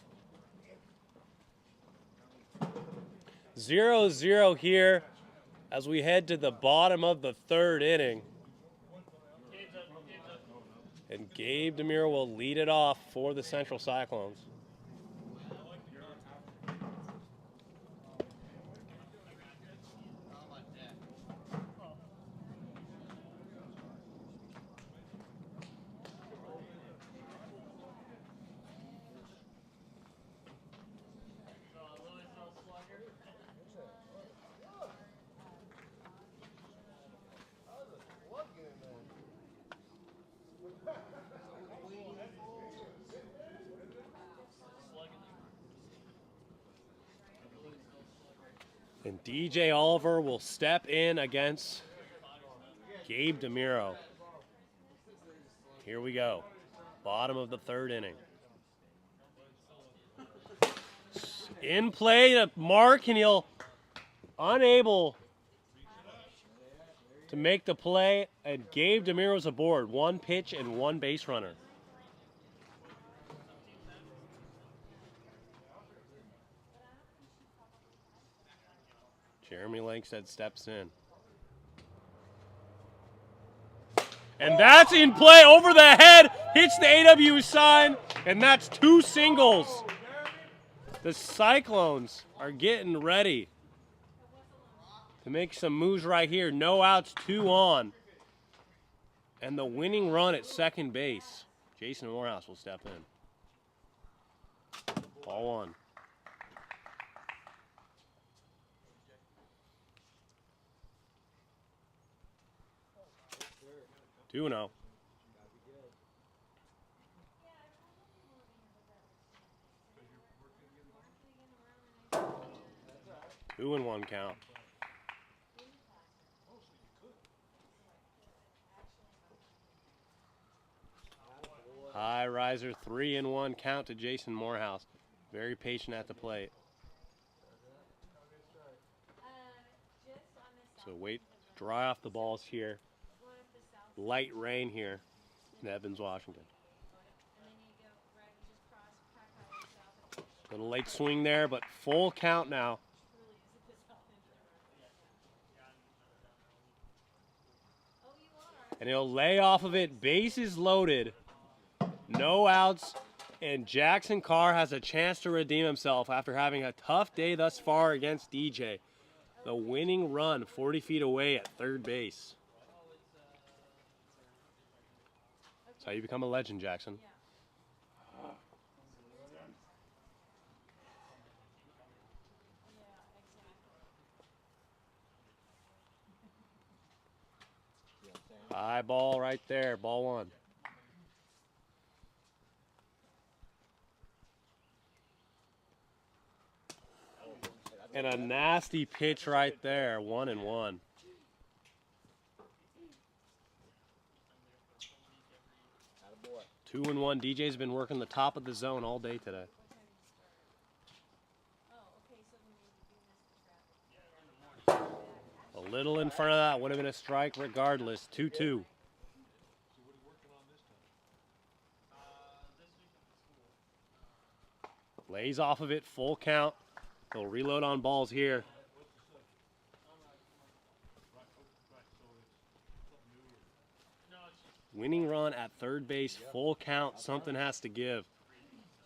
0-0 here as we head to the bottom of the 3rd inning. And Gabe DeMuro will lead it off for the Central Cyclones. And DJ Oliver will step in against Gabe DeMuro. Here we go. Bottom of the 3rd inning. In play to Mark, and he'll unable to make the play. And Gabe DeMuro's aboard. 1 pitch and 1 base runner. Jeremy Langsted steps in. And that's in play over the head, hits the AWA sign, and that's 2 singles. The Cyclones are getting ready to make some moves right here. No outs, 2 on. And the winning run at second base. Jason Morehouse will step in. Ball 1. 2-0. 2-1 count. High riser, 3-1 count to Jason Morehouse. Very patient at the plate. So wait, dry off the balls here. light rain here in Evans, Washington. Little late swing there, but full count now. And he'll lay off of it, bases loaded, no outs, and Jackson Carr has a chance to redeem himself after having a tough day thus far against DJ. The winning run 40 feet away at third base. That's how you become a legend, Jackson. High ball right there, ball one. And a nasty pitch right there, 1-1. Attaboy. 2-1. DJ's been working the top of the zone all day today. A little in front of that would have been a strike regardless. 2-2. Lays off of it, full count. They'll reload on balls here. Winning run at third base, full count. Something has to give.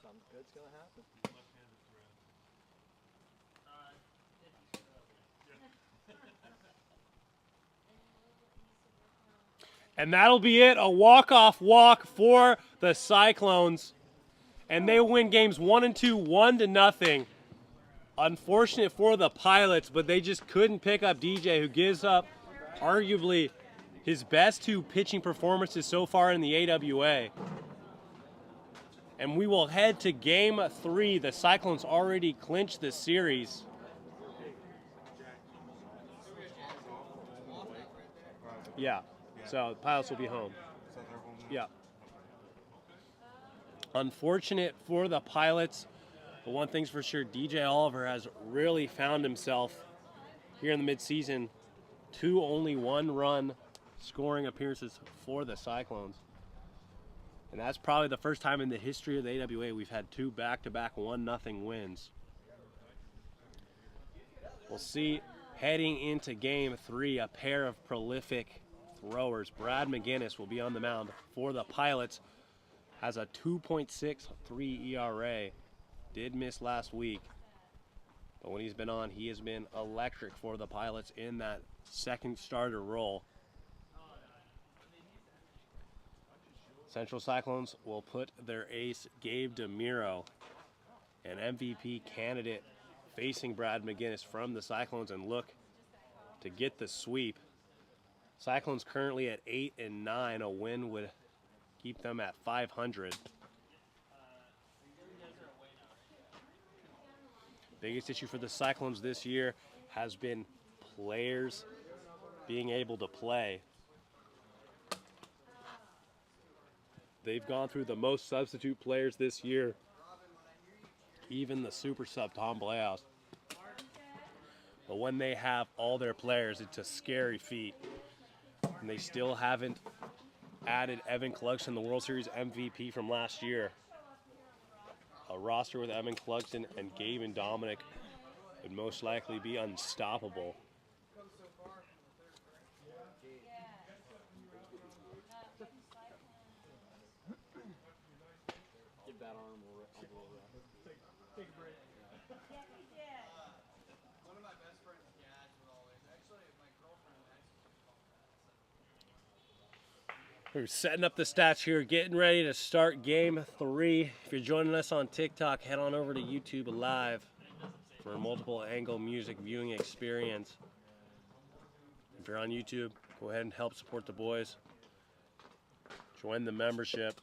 Something good's gonna happen. And that'll be it. A walk-off walk for the Cyclones. And they win games 1 and 2, 1-0. Unfortunate for the Pilots, but they just couldn't pick up DJ, who gives up arguably his best 2 pitching performances so far in the AWA. And we will head to game 3. The Cyclones already clinched the series. Yeah, so the Pilots will be home. Yeah. Unfortunate for the Pilots, but one thing's for sure, DJ Oliver has really found himself here in the midseason. 2 only 1-run scoring appearances for the Cyclones. And that's probably the first time in the history of the AWA we've had 2 back-to-back 1-0 wins. We'll see heading into game 3 a pair of prolific throwers. Brad McGinnis will be on the mound for the Pilots. Has a 2.63 ERA. Did miss last week. But when he's been on, he has been electric for the Pilots in that second starter role. Central Cyclones will put their ace, Gabe DeMiro, an MVP candidate, facing Brad McGinnis from the Cyclones, and look to get the sweep. Cyclones currently at 8-9. A win would keep them at 500. Biggest issue for the Cyclones this year has been players being able to play. They've gone through the most substitute players this year, even the super sub Tom Blahouse. But when they have all their players, it's a scary feat. And they still haven't added Evan Clugston, the World Series MVP from last year. A roster with Evan Clugston and Gabe and Dominic would most likely be unstoppable. Give that arm a little rest. Take a break. Yeah, he did. One of my best friend's dads would always, actually, my girlfriend We're setting up the stats here, getting ready to start game 3. If you're joining us on TikTok, head on over to YouTube Live for a multiple angle music viewing experience. If you're on YouTube, go ahead and help support the boys. Join the membership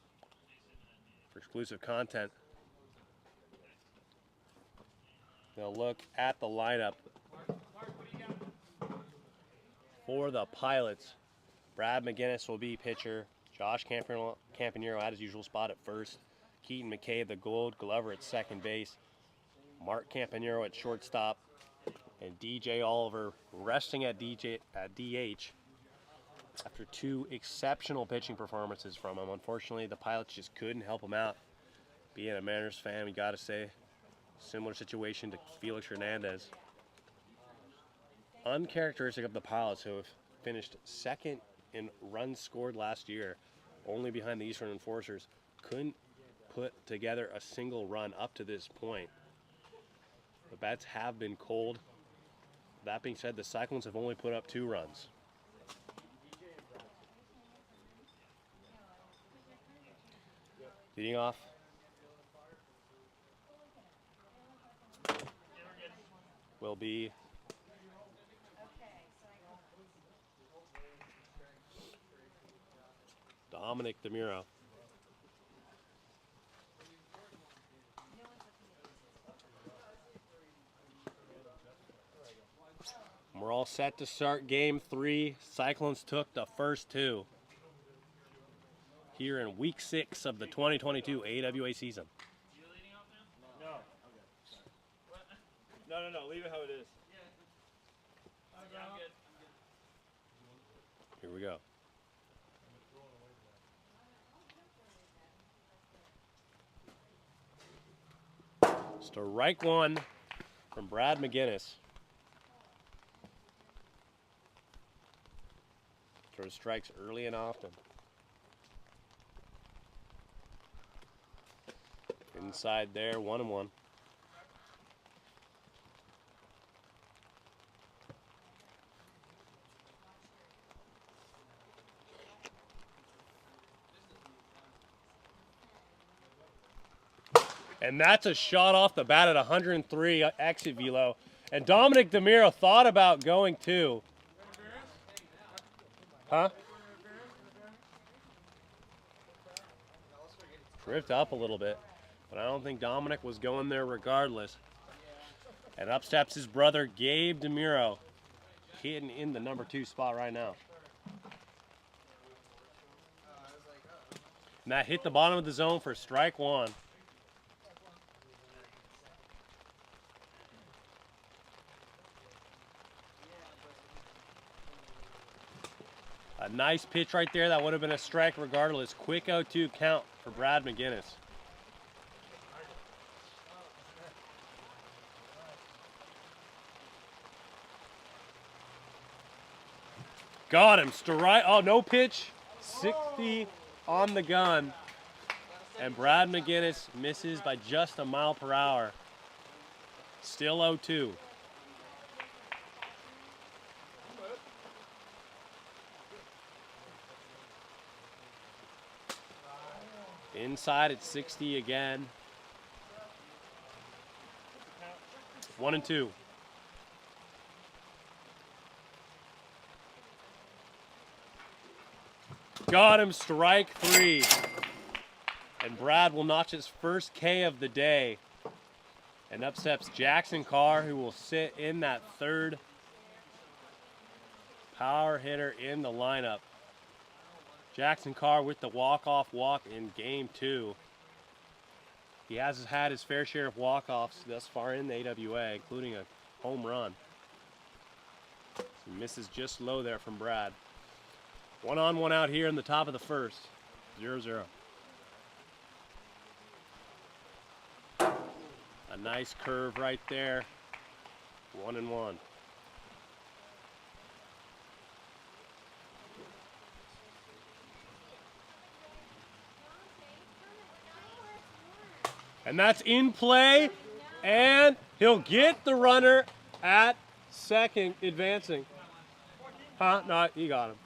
for exclusive content. Now look at the lineup for the Pilots. Brad McGinnis will be pitcher. Josh Campanero at his usual spot at first. Keaton McCabe, the Gold Glover, at second base. Mark Campanero at shortstop. And DJ Oliver resting at DH. after 2 exceptional pitching performances from him. Unfortunately, the Pilots just couldn't help him out. Being a Mariners fan, we got to say, similar situation to Felix Hernandez. Uncharacteristic of the Pilots, who have finished second in runs scored last year, only behind the Eastern Enforcers, couldn't put together a single run up to this point. The bats have been cold. That being said, the Cyclones have only put up 2 runs. Leading off will be Dominic DeMuro. We're all set to start game 3. Cyclones took the first 2 here in week 6 of the 2022 AWA season. No, leave it how it is. Here we go. Strike 1 from Brad McGinnis. Throws strikes early and often. Inside there, 1-1. And that's a shot off the bat at 103 exit velo. And Dominic DeMuro thought about going too. Huh? Drift up a little bit. But I don't think Dominic was going there regardless. And up steps his brother, Gabe DeMuro, hitting in the number 2 spot right now. And that hit the bottom of the zone for strike 1. A nice pitch right there. That would have been a strike regardless. Quick 0-2 count for Brad McGinnis. Got him. Strike. Oh, no pitch. 60 on the gun. And Brad McGinnis misses by just a mile per hour. Still 0-2. Inside at 60 again. 1-2. Got him, strike 3. And Brad will notch his first K of the day. And up steps Jackson Carr, who will sit in that 3rd power hitter in the lineup. Jackson Carr with the walk-off walk in game 2. He has had his fair share of walk-offs thus far in the AWA, including a home run. So misses just low there from Brad. 1 on, 1 out here in the top of the 1st. 0-0. A nice curve right there. 1-1. And that's in play, and he'll get the runner at second, advancing. Huh? No, he got him.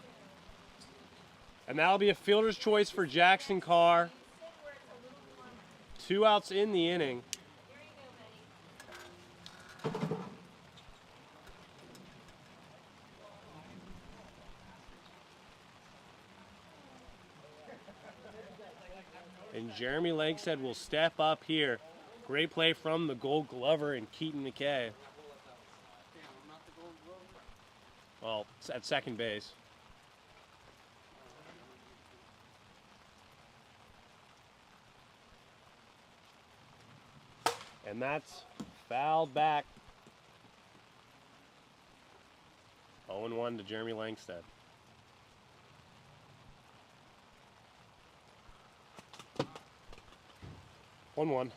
And that'll be a fielder's choice for Jackson Carr. 2 outs in the inning. And Jeremy Langsted will step up here. Great play from the Gold Glover and Keaton McKay. Well, it's at second base. And that's fouled back. 0-1 to Jeremy Langsted. 1-1.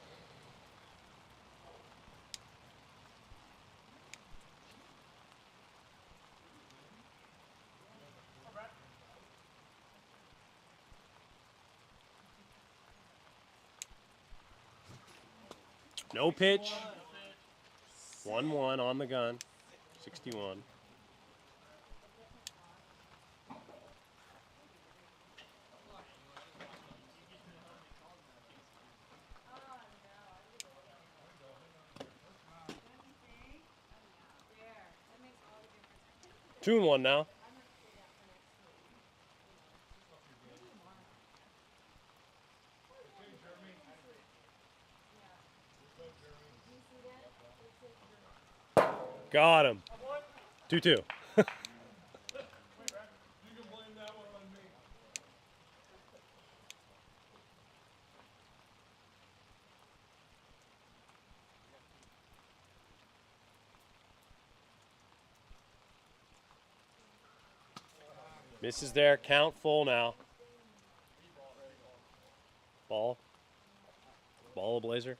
No pitch. 1-1 on the gun. 61. Two and one now. Got him. 2-2. Misses there. Count full now. Ball. Ball blazer.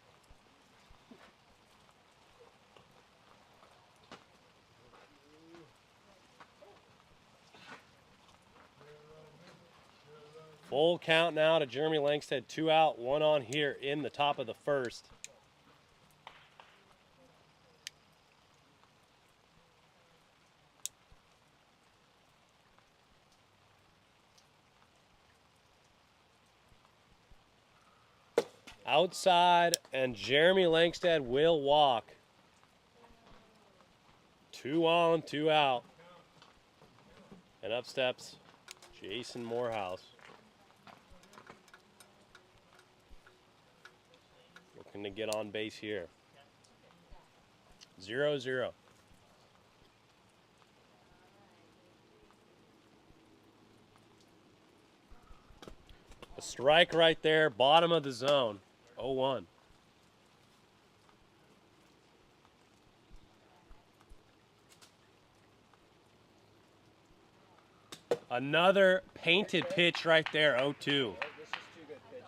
Full count now to Jeremy Langstead. 2 out, 1 on here in the top of the first. Outside, and Jeremy Langstead will walk. 2 on, 2 out. And up steps Jason Morehouse. Looking to get on base here. 0-0. A strike right there, bottom of the zone. 0-1. Another painted pitch right there, 0-2. This is too good pitch.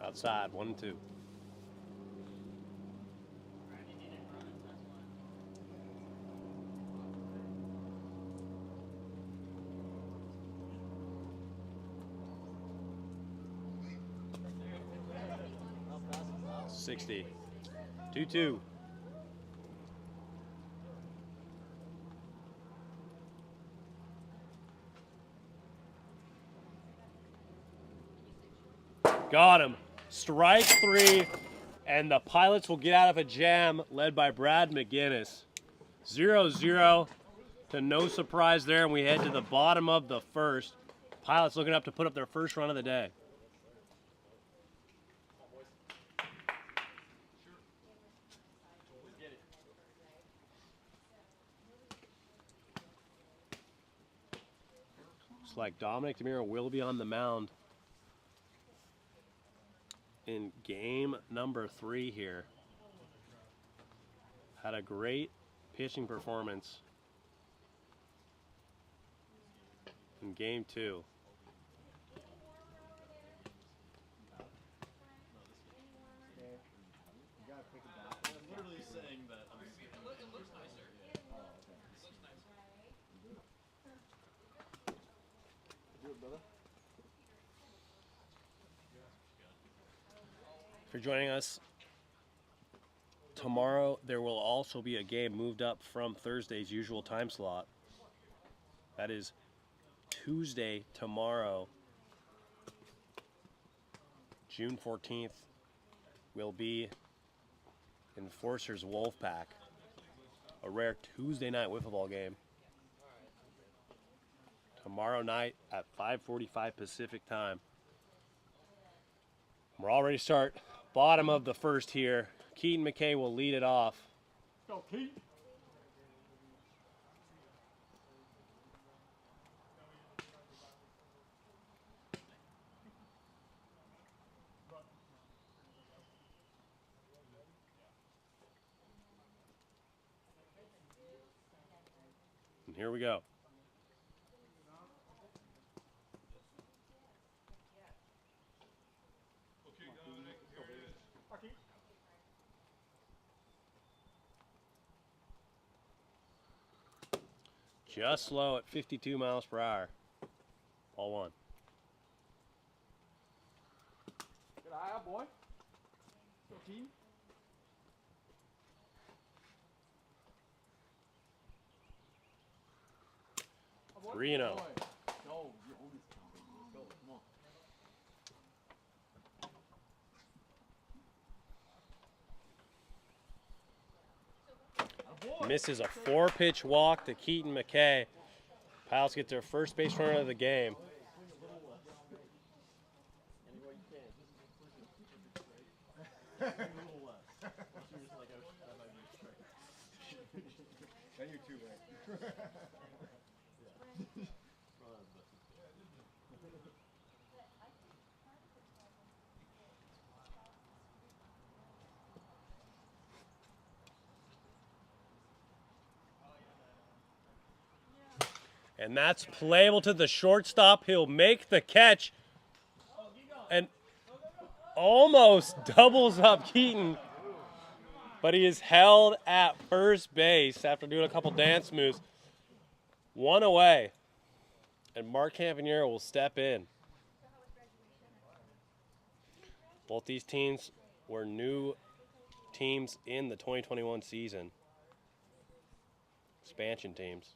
Outside, 1-2. $60. 2-2. Got him. Strike 3, and the Pilots will get out of a jam led by Brad McGinnis. 0-0 to no surprise there, and we head to the bottom of the first. Pilots looking up to put up their first run of the day. Looks like Dominic DeMiro will be on the mound in game number 3 here. Had a great pitching performance in game 2. You gotta pick it back. I'm literally saying that. It looks nicer. Oh, okay. Do it, brother. For joining us. Tomorrow there will also be a game moved up from Thursday's usual time slot. That is Tuesday tomorrow, June 14th, will be Enforcers Wolfpack, a rare Tuesday night wiffle ball game. Tomorrow night at 5:45 Pacific time. We're all ready to start. Bottom of the first here. Keaton McKay will lead it off. Go, Pete. Here we go. Just slow at 52 miles per hour. Ball one. Good eye out, boy. Go team. Oh, 3-0. Go, you own this company. Let's go. Come on. Misses a 4-pitch walk to Keaton McKay. Pilots get their first base runner of the game. Then you're too late. And that's playable to the shortstop. He'll make the catch and almost doubles up Keaton. But he is held at first base after doing a couple dance moves. 1 away. And Mark Campanero will step in. Both these teams were new teams in the 2021 season. Expansion teams.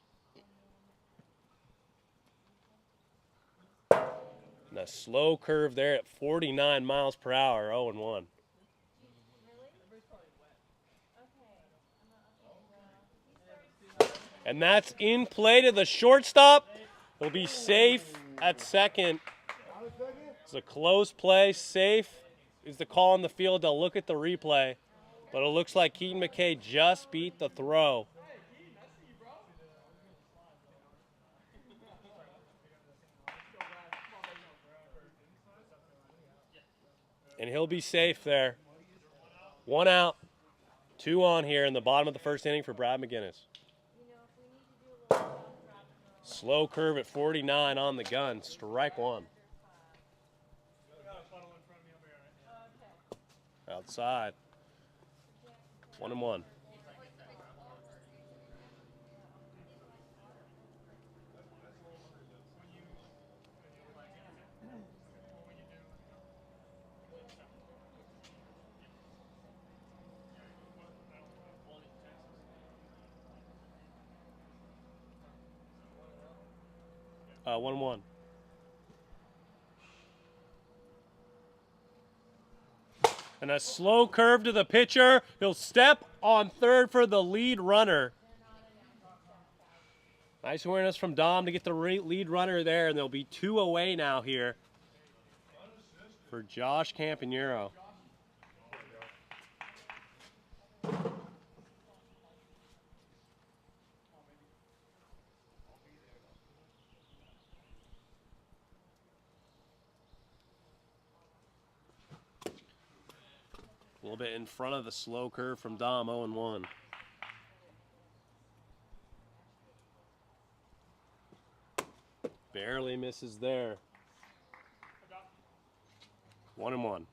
And a slow curve there at 49 miles per hour, 0-1. And that's in play to the shortstop. He'll be safe at second. It's a close play. Safe is the call on the field. They'll look at the replay. But it looks like Keaton McKay just beat the throw. And he'll be safe there. 1 out, 2 on here in the bottom of the first inning for Brad McGinnis. Slow curve at 49 on the gun. Strike one. Outside. 1-1. Uh, 1-1. And a slow curve to the pitcher. He'll step on third for the lead runner. Nice awareness from Dom to get the lead runner there, and there'll be 2 away now here for Josh Campanero. A little bit in front of the slow curve from Dom, 0-1. Barely misses there. 1-1.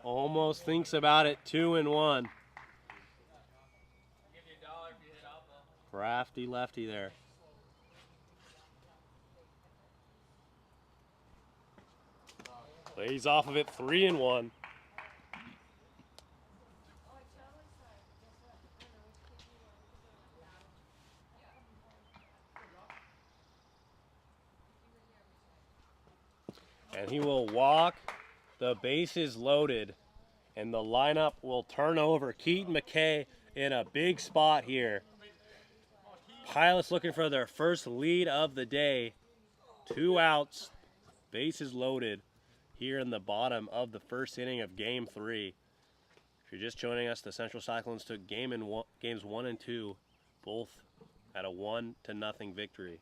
Almost thinks about it, 2-1. Crafty lefty there. Plays off of it, 3-1. And he will walk. The base is loaded. And the lineup will turn over. Keaton McKay in a big spot here. Pilots looking for their first lead of the day. 2 outs. Bases loaded here in the bottom of the first inning of Game 3. If you're just joining us, the Central Cyclones took games 1 and 2, both at a 1-0 victory.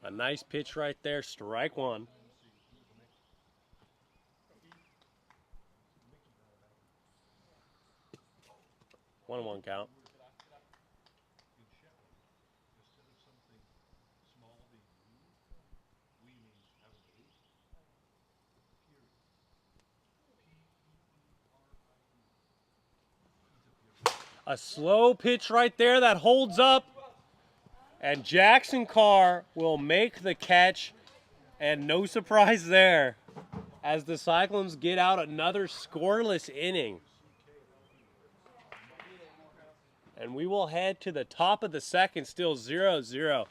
A nice pitch right there, strike one. 1-1 count. A slow pitch right there that holds up. And Jackson Carr will make the catch. And no surprise there as the Cyclones get out another scoreless inning. And we will head to the top of the second, still 0-0.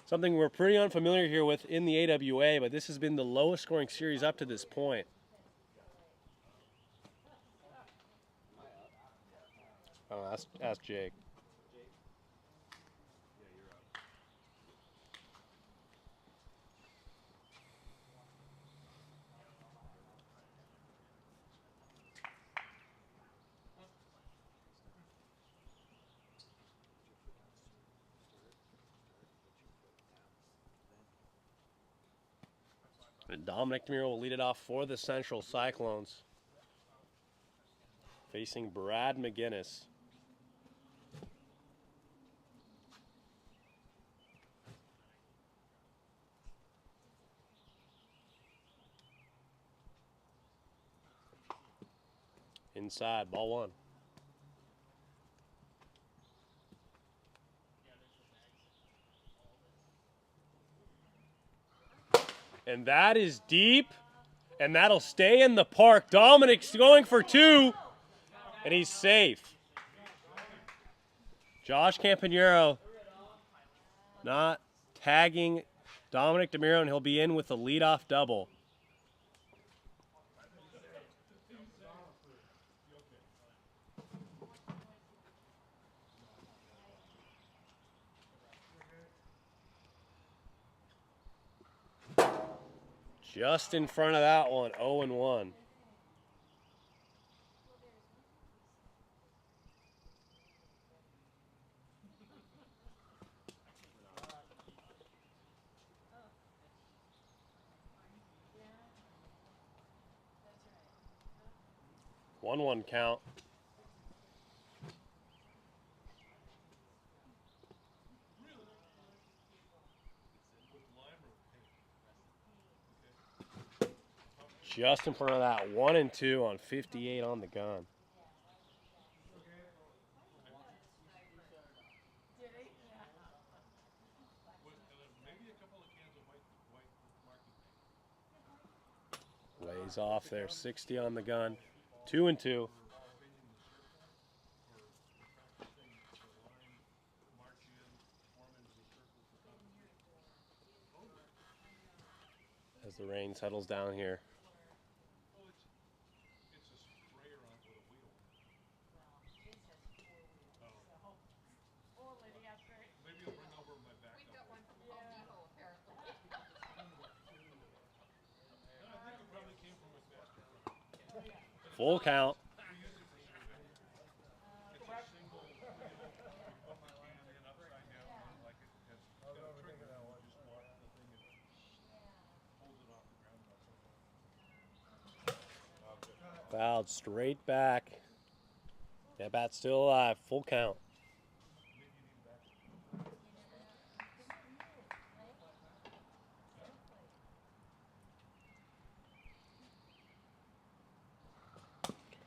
Something we're pretty unfamiliar here with in the AWA, but this has been the lowest scoring series up to this point. Oh, ask Jake. And Dominic DeMuro will lead it off for the Central Cyclones, facing Brad McGinnis. Inside, ball one. And that is deep, and that'll stay in the park. Dominic's going for two, and he's safe. Josh Campanero not tagging Dominic DeMuro, and he'll be in with a leadoff double. Just in front of that one, 0-1. One count. Just in front of that, 1-2 on 58 on the gun. Lays off there, 60 on the gun, 2-2. As the rain settles down here. Full count. Fouled straight back. That bat's still alive. Full count.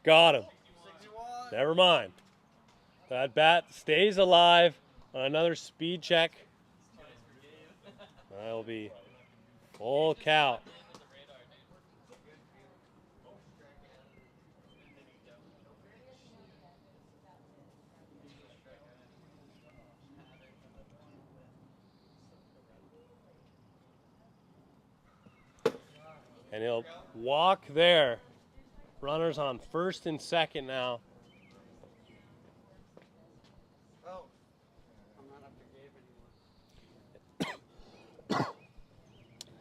Got him. Never mind. That bat stays alive on another speed check. That'll be full count. And he'll walk there. Runners on first and second now.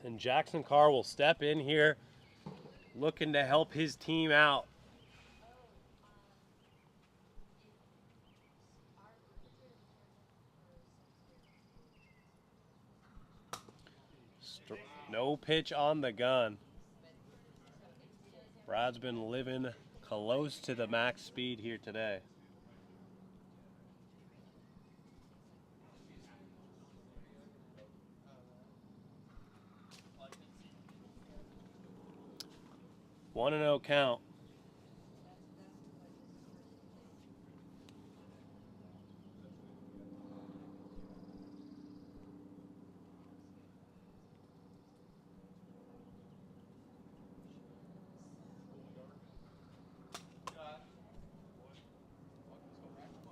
And Jackson Carr will step in here looking to help his team out. No pitch on the gun. Brad's been living close to the max speed here today. One and 0 count.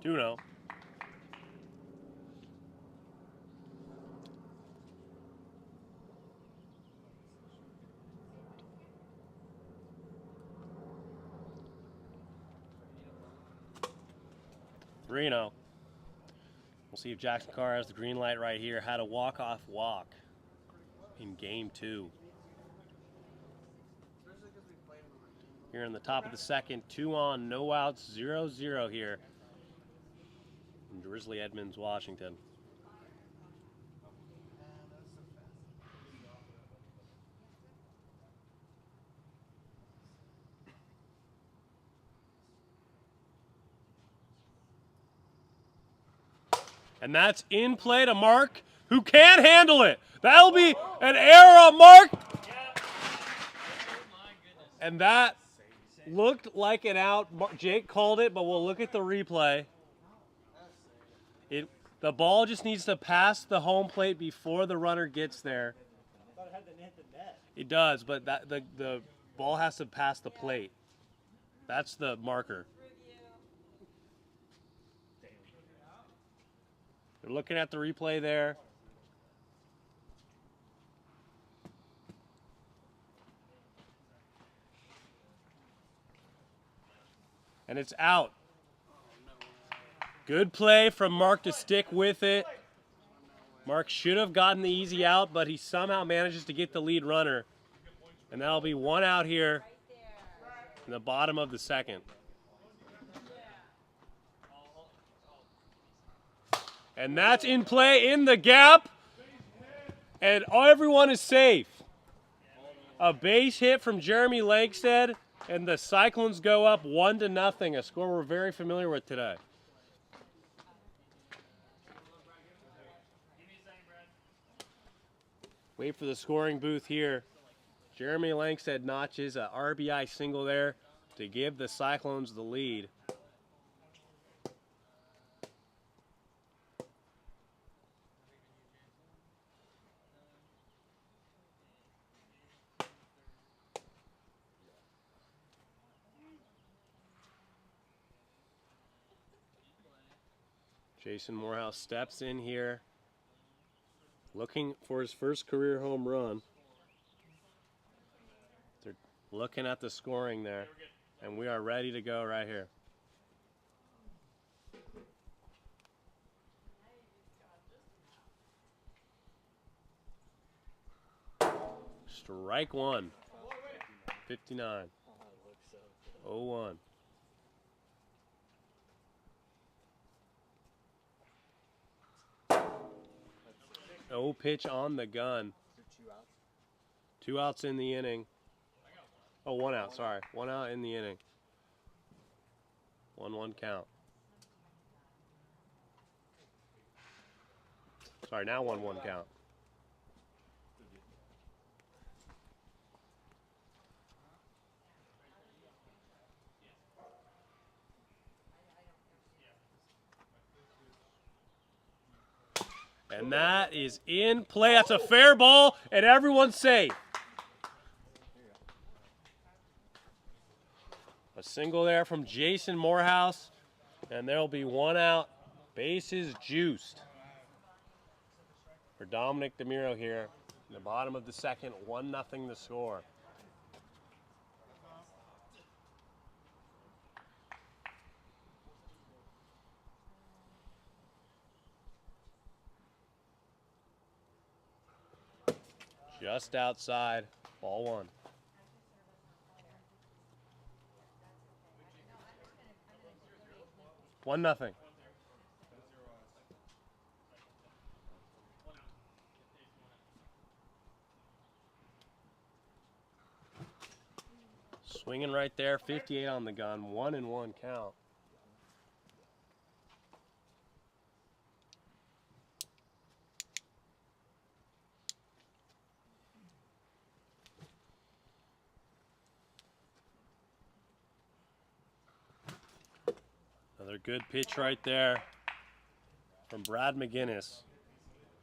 Two no. Three no. We'll see if Jackson Carr has the green light right here. Had a walk-off walk in game 2. Here in the top of the second, 2 on, no outs, 0-0 here in Grizzly Edmonds, Washington. And that's in play to Mark, who can't handle it. That'll be an error of Mark. And that looked like an out. Jake called it, but we'll look at the replay. The ball just needs to pass the home plate before the runner gets there. I thought it had to hit the net. It does, but the ball has to pass the plate. That's the marker. They're looking at the replay there. And it's out. Good play from Mark to stick with it. Mark should have gotten the easy out, but he somehow manages to get the lead runner. And that'll be 1 out here in the bottom of the second. And that's in play in the gap. And everyone is safe. A base hit from Jeremy Lankstead, and the Cyclones go up 1-0, a score we're very familiar with today. Wait for the scoring booth here. Jeremy Lankstead notches a RBI single there to give the Cyclones the lead. Jason Morehouse steps in here, looking for his first career home run. They're looking at the scoring there, and we are ready to go right here. Strike one. 59. 0-1. No pitch on the gun. 2 outs in the inning. Oh, 1 out, sorry. 1 out in the inning. 1-1 count. Sorry, now 1-1 count. And that is in play. That's a fair ball, and everyone's safe. A single there from Jason Morehouse, and there'll be 1 out. Bases juiced for Dominic DeMiro here in the bottom of the second. 1-0 the score. Just outside, ball 1. One nothing. Swinging right there, 58 on the gun, 1-1 count. Another good pitch right there from Brad McGinnis.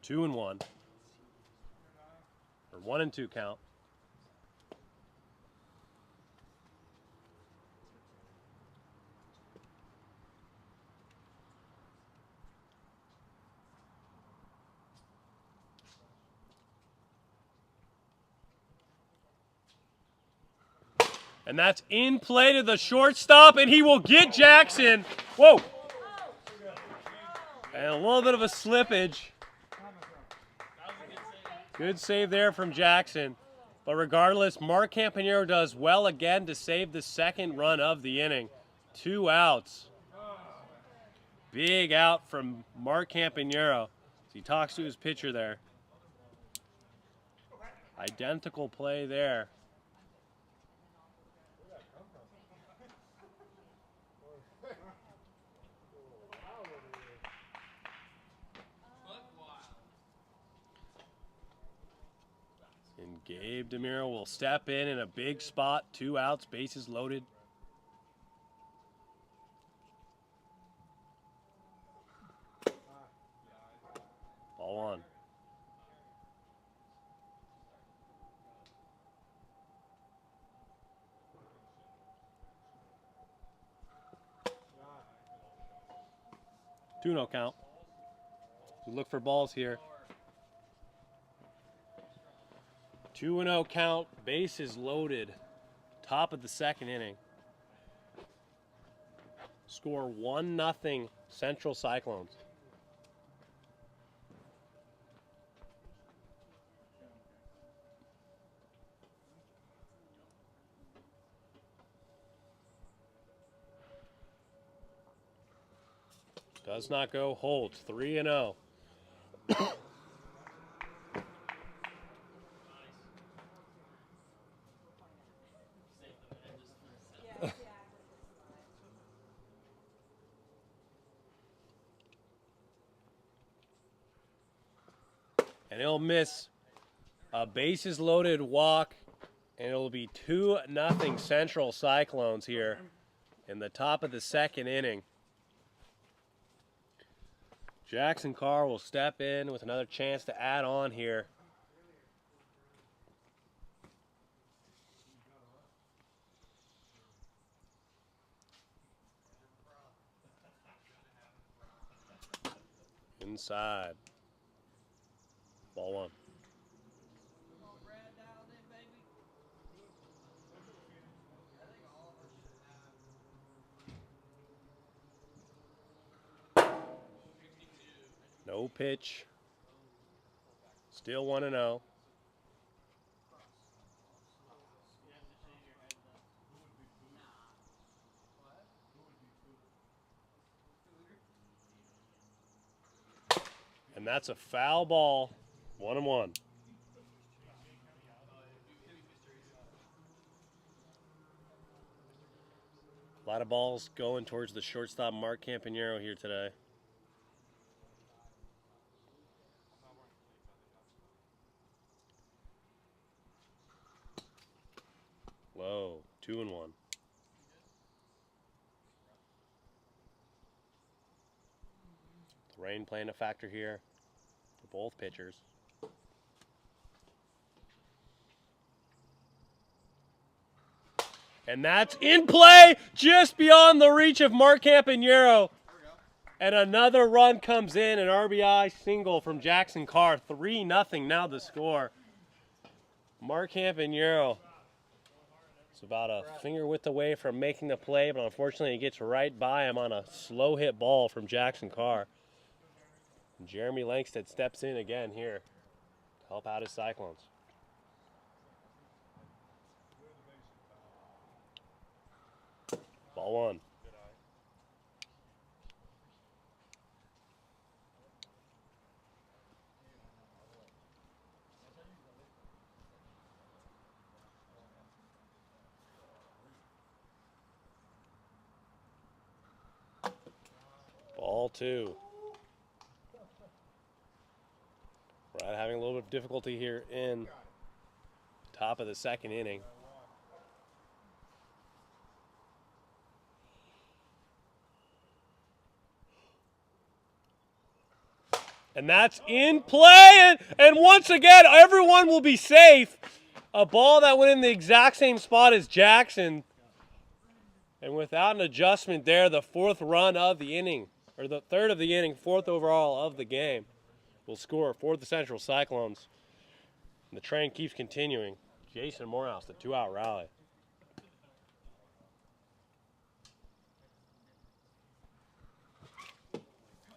2-1. Or 1-2 count. And that's in play to the shortstop, and he will get Jackson. Whoa! And a little bit of a slippage. Good save there from Jackson. But regardless, Mark Campanero does well again to save the second run of the inning. 2 outs. Big out from Mark Campanero as he talks to his pitcher there. Identical play there. And Gabe DeMiro will step in a big spot. 2 outs, bases loaded. Ball 1. Two no count. We look for balls here. 2-0 count, bases loaded. Top of the second inning. Score 1-0 Central Cyclones. Does not go. Holds 3-0. And he'll miss a bases loaded walk, and it'll be 2-0 Central Cyclones here in the top of the second inning. Jackson Carr will step in with another chance to add on here. Inside. Ball 1. No pitch. Still 1-0. And that's a foul ball. 1-1. A lot of balls going towards the shortstop Mark Campanero here today. Low, 2-1. The rain playing a factor here for both pitchers. And that's in play just beyond the reach of Mark Campanero. And another run comes in, an RBI single from Jackson Carr. 3-0 now the score. Mark Campanero is about a finger width away from making the play, but unfortunately he gets right by him on a slow hit ball from Jackson Carr. And Jeremy Langsted steps in again here to help out his Cyclones. Ball 1. Ball 2. Brad having a little bit of difficulty here in top of the second inning. And that's in play, and once again, everyone will be safe. A ball that went in the exact same spot as Jackson. And without an adjustment there, the fourth run of the inning, or the third of the inning, fourth overall of the game, will score for the Central Cyclones. And the train keeps continuing. Jason Morehouse, the 2-out rally.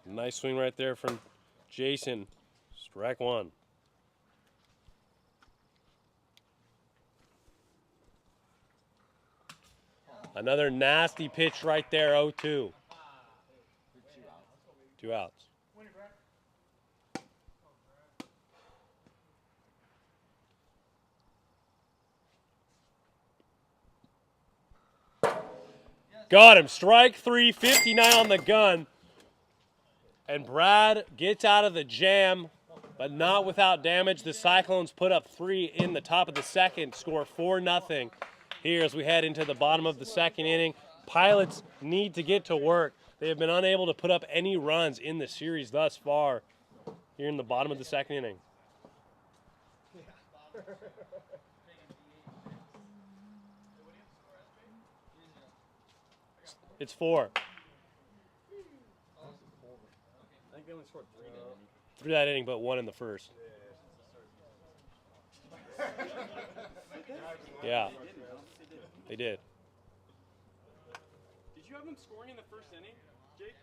Nice swing right there from Jason. Strike one. Another nasty pitch right there, 0-2. 2 outs. Got him. Strike 3, 59 on the gun. And Brad gets out of the jam, but not without damage. The Cyclones put up 3 in the top of the second, score 4-0 here as we head into the bottom of the second inning. Pilots need to get to work. They have been unable to put up any runs in the series thus far here in the bottom of the second inning. It's 4. I think they only scored 3 in that inning. 3 that inning, but 1 in the first. Yeah, they did. Did you have them scoring in the first inning, Jake?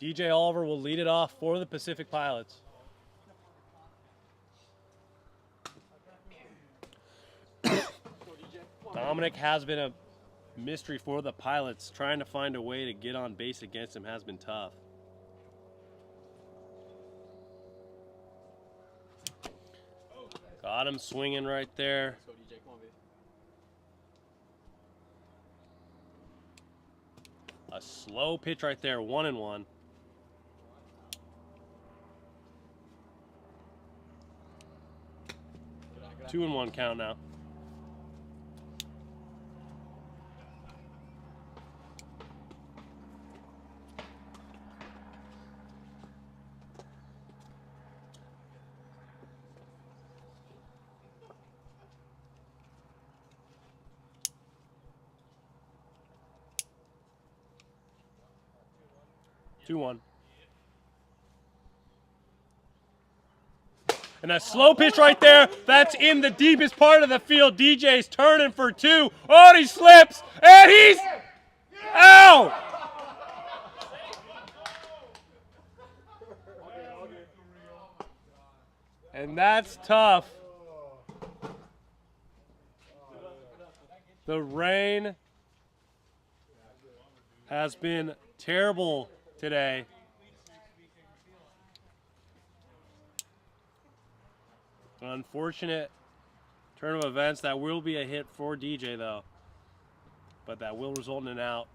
DJ Oliver will lead it off for the Pacific Pilots. Dominic has been a mystery for the Pilots. Trying to find a way to get on base against him has been tough. Got him swinging right there. Let's go, DJ. Come on, baby. A slow pitch right there, 1-1. Good 2-1 count now. And a slow pitch right there. That's in the deepest part of the field. DJ's turning for 2. Oh, and he slips. And he's out. And that's tough. The rain has been terrible today. An unfortunate turn of events. That will be a hit for DJ though, but that will result in an out.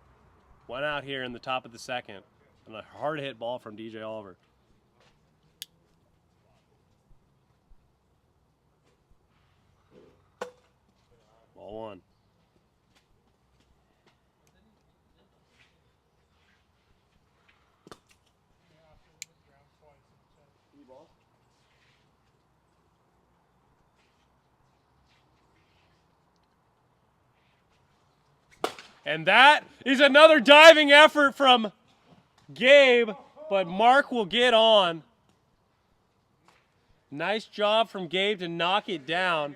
1 out here in the top of the second, and a hard hit ball from DJ Oliver. Ball 1. And that is another diving effort from Gabe, but Mark will get on. Nice job from Gabe to knock it down.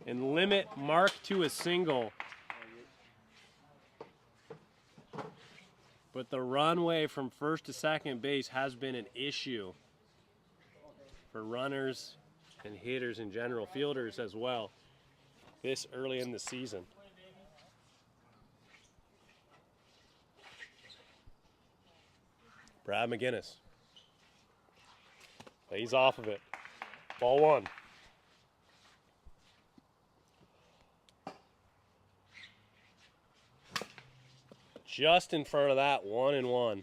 And limit Mark to a single. But the runway from first to second base has been an issue for runners and hitters in general, fielders as well, this early in the season. Brad McGinnis. He's off of it. Ball one. Just in front of that, 1-1.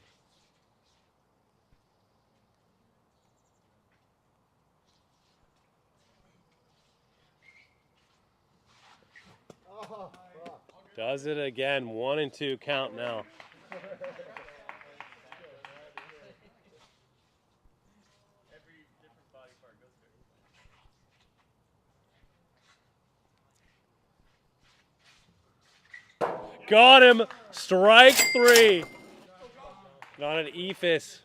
Does it again, 1-2 count now. Got him, strike 3. Got an Ephus.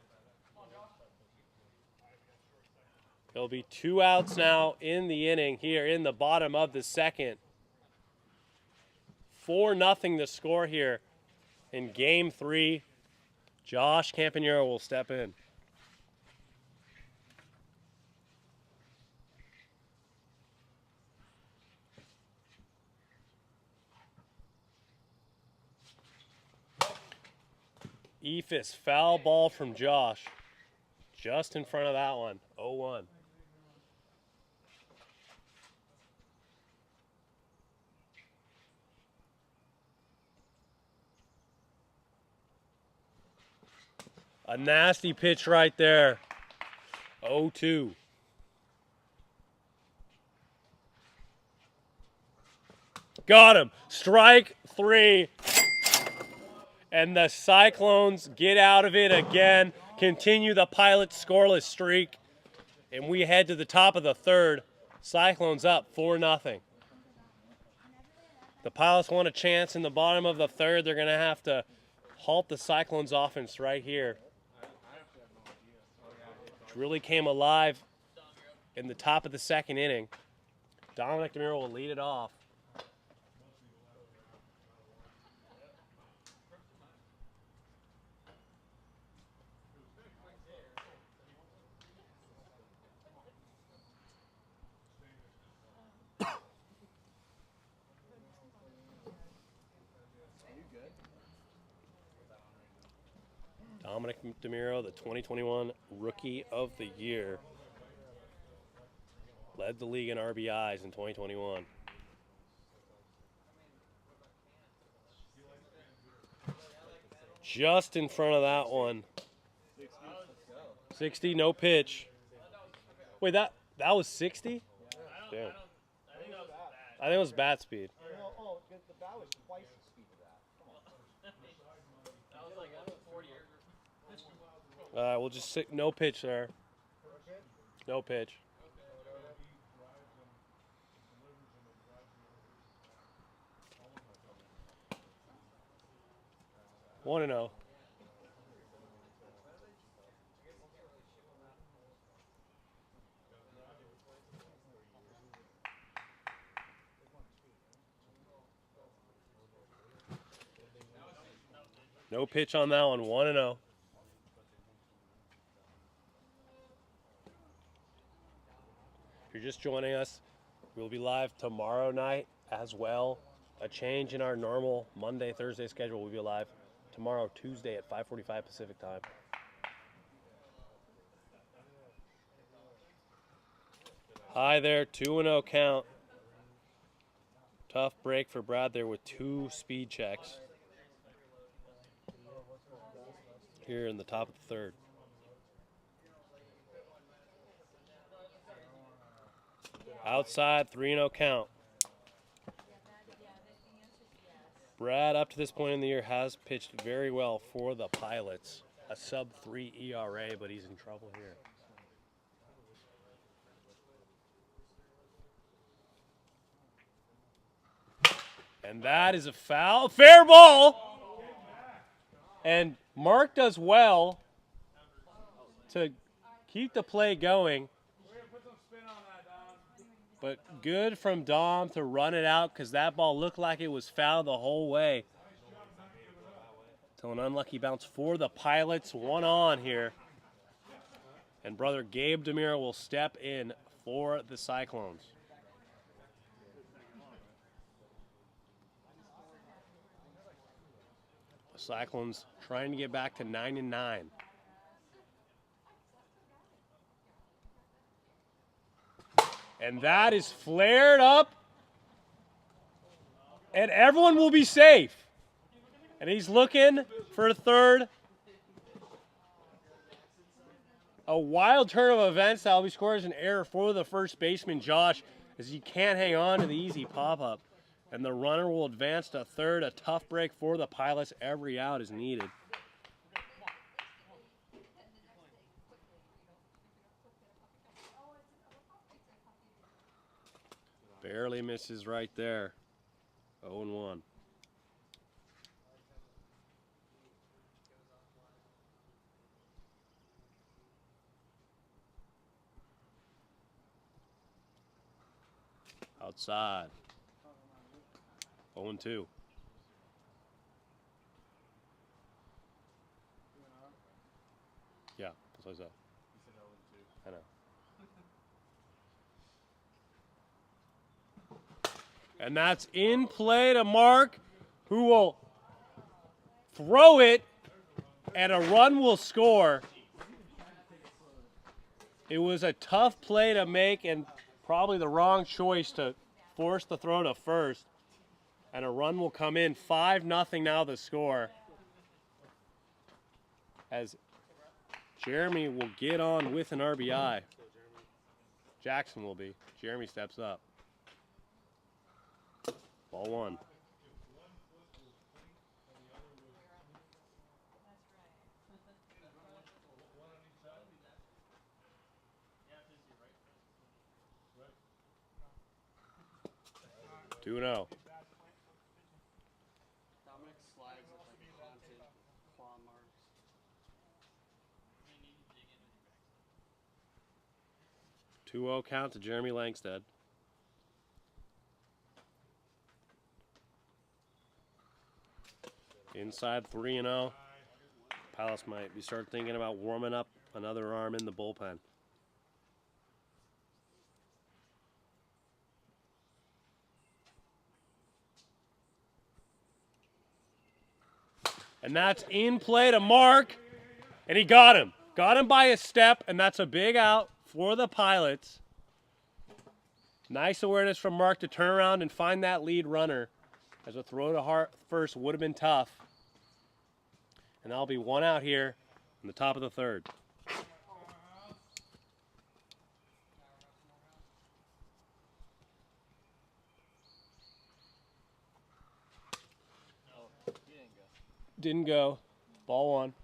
There'll be 2 outs now in the inning here in the bottom of the second. 4-0 the score here in game 3. Josh Campanero will step in. Ephus, foul ball from Josh. Just in front of that one, 0-1. A nasty pitch right there. 0-2. Got him. Strike 3. And the Cyclones get out of it again. Continue the Pilots' scoreless streak. And we head to the top of the third. Cyclones up 4-0. The Pilots want a chance in the bottom of the third. They're going to have to halt the Cyclones' offense right here. Which really came alive in the top of the second inning. Dominic DeMuro will lead it off. Dominic DeMuro, the 2021 Rookie of the Year. Led the league in RBIs in 2021. Just in front of that one. 60, no pitch. Wait, that was 60? Damn. I think it was bat speed. Oh, the bat was twice the speed of that. Come on. We'll just sit, no pitch there. No pitch. One and 0. No pitch on that one. 1 and 0. If you're just joining us, we'll be live tomorrow night as well. A change in our normal Monday, Thursday schedule. We'll be live tomorrow, Tuesday at 5:45 Pacific time. Hi there, 2-0 count. Tough break for Brad there with 2 speed checks. Here in the top of the third. Outside, 3-0 count. Brad, up to this point in the year, has pitched very well for the Pilots. A sub-3 ERA, but he's in trouble here. And that is a foul. Fair ball! And Mark does well to keep the play going. But good from Dom to run it out because that ball looked like it was foul the whole way. Till an unlucky bounce for the Pilots. 1 on here. And brother Gabe DeMuro will step in for the Cyclones. The Cyclones trying to get back to 9-9. And that is flared up. And everyone will be safe. And he's looking for a third. A wild turn of events. That'll be scored as an error for the first baseman, Josh, as he can't hang on to the easy pop-up. And the runner will advance to third. A tough break for the Pilots. Every out is needed. Barely misses right there. 0-1. Outside. 0-2. Yeah, that's what I said. I know. And that's in play to Mark, who will throw it, and a run will score. It was a tough play to make and probably the wrong choice to force the throw to first. And a run will come in. 5-0 now the score. As Jeremy will get on with an RBI. Jackson will be. Jeremy steps up. Ball one. Two and 0. Dominic slides look like haunted claw marks. 2-0 count to Jeremy Langstead. Inside 3-0. Palace might be start thinking about warming up another arm in the bullpen. And that's in play to Mark. And he got him. Got him by a step, and that's a big out for the Pilots. Nice awareness from Mark to turn around and find that lead runner, as a throw to first would have been tough. And that'll be one out here in the top of the third. Didn't go. Ball one.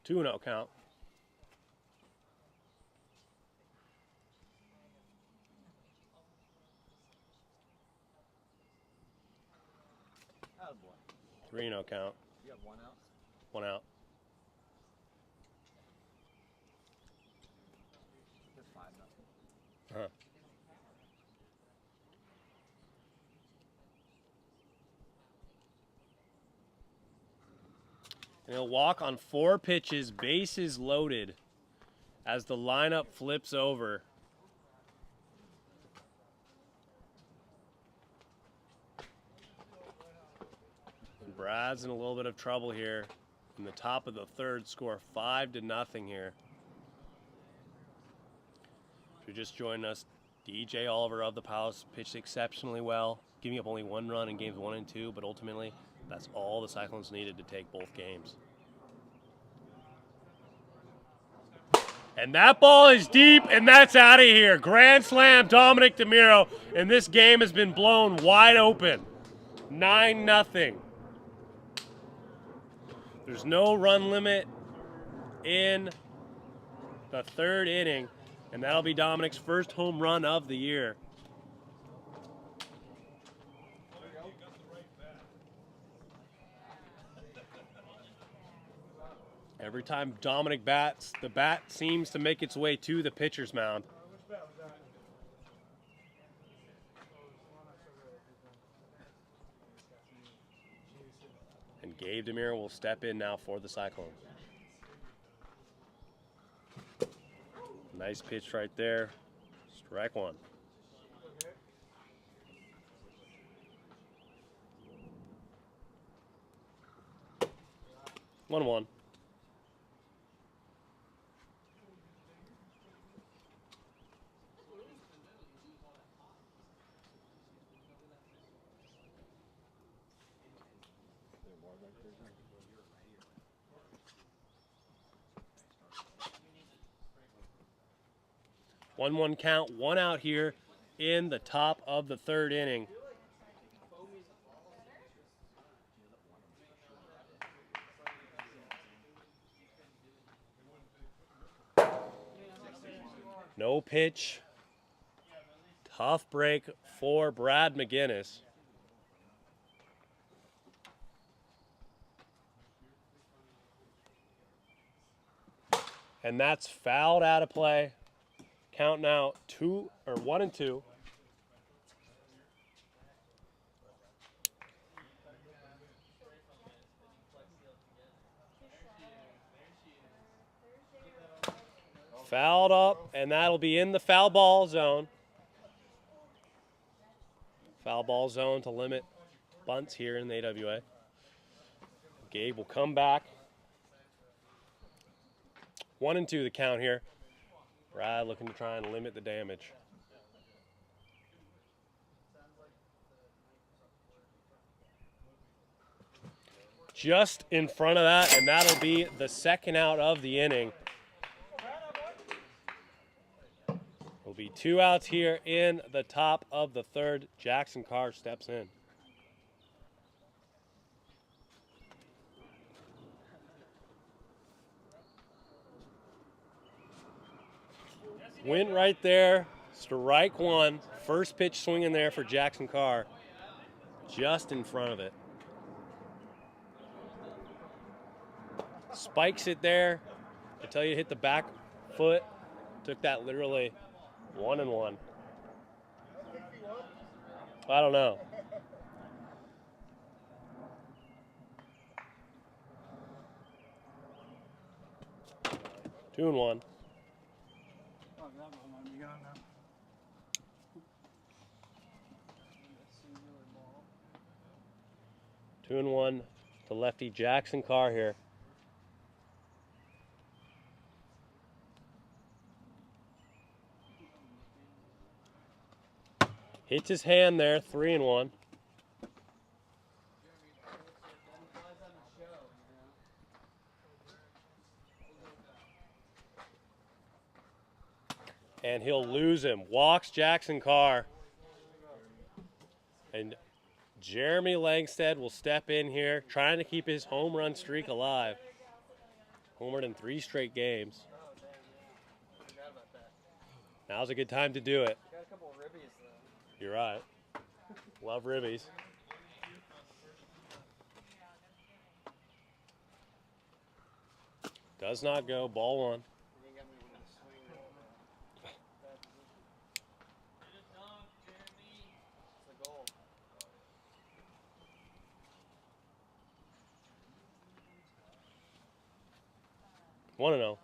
Two and 0 count. Attaboy. 3-0 count. You have one out? One out. That's 5-0. Uh-huh. And he'll walk on 4 pitches, bases loaded, as the lineup flips over. And Brad's in a little bit of trouble here. In the top of the third, score 5-0 here. If you're just joining us, DJ Oliver of the Palace pitched exceptionally well, giving up only 1 run in games 1 and 2, but ultimately that's all the Cyclones needed to take both games. And that ball is deep, and that's out of here. Grand slam, Dominic DeMiro, and this game has been blown wide open. 9-0. There's no run limit in the third inning, and that'll be Dominic's first home run of the year. Every time Dominic bats, the bat seems to make its way to the pitcher's mound. And Gabe DeMiro will step in now for the Cyclones. Nice pitch right there. Strike one. 1-1. One count, one out here in the top of the third inning. No pitch. Tough break for Brad McGinnis. And that's fouled out of play. Count now 1-2. Fouled up, and that'll be in the foul ball zone. Foul ball zone to limit bunts here in the AWA. Gabe will come back. 1-2 the count here. Brad looking to try and limit the damage. Just in front of that, and that'll be the second out of the inning. Will be 2 outs here in the top of the third. Jackson Carr steps in. Went right there, strike one. First pitch swinging there for Jackson Carr, just in front of it. Spikes it there. I tell you, hit the back foot. Took that literally 1-1. I don't know. Two and one. Oh, that one might be gone now. Two and one to lefty Jackson Carr here. Hits his hand there, 3-1. And he'll lose him. Walks Jackson Carr. And Jeremy Langstead will step in here, trying to keep his home run streak alive. Homered in 3 straight games. Now's a good time to do it. Got a couple of ribbies though. You're right. Love ribbies. Does not go. Ball one. One and oh.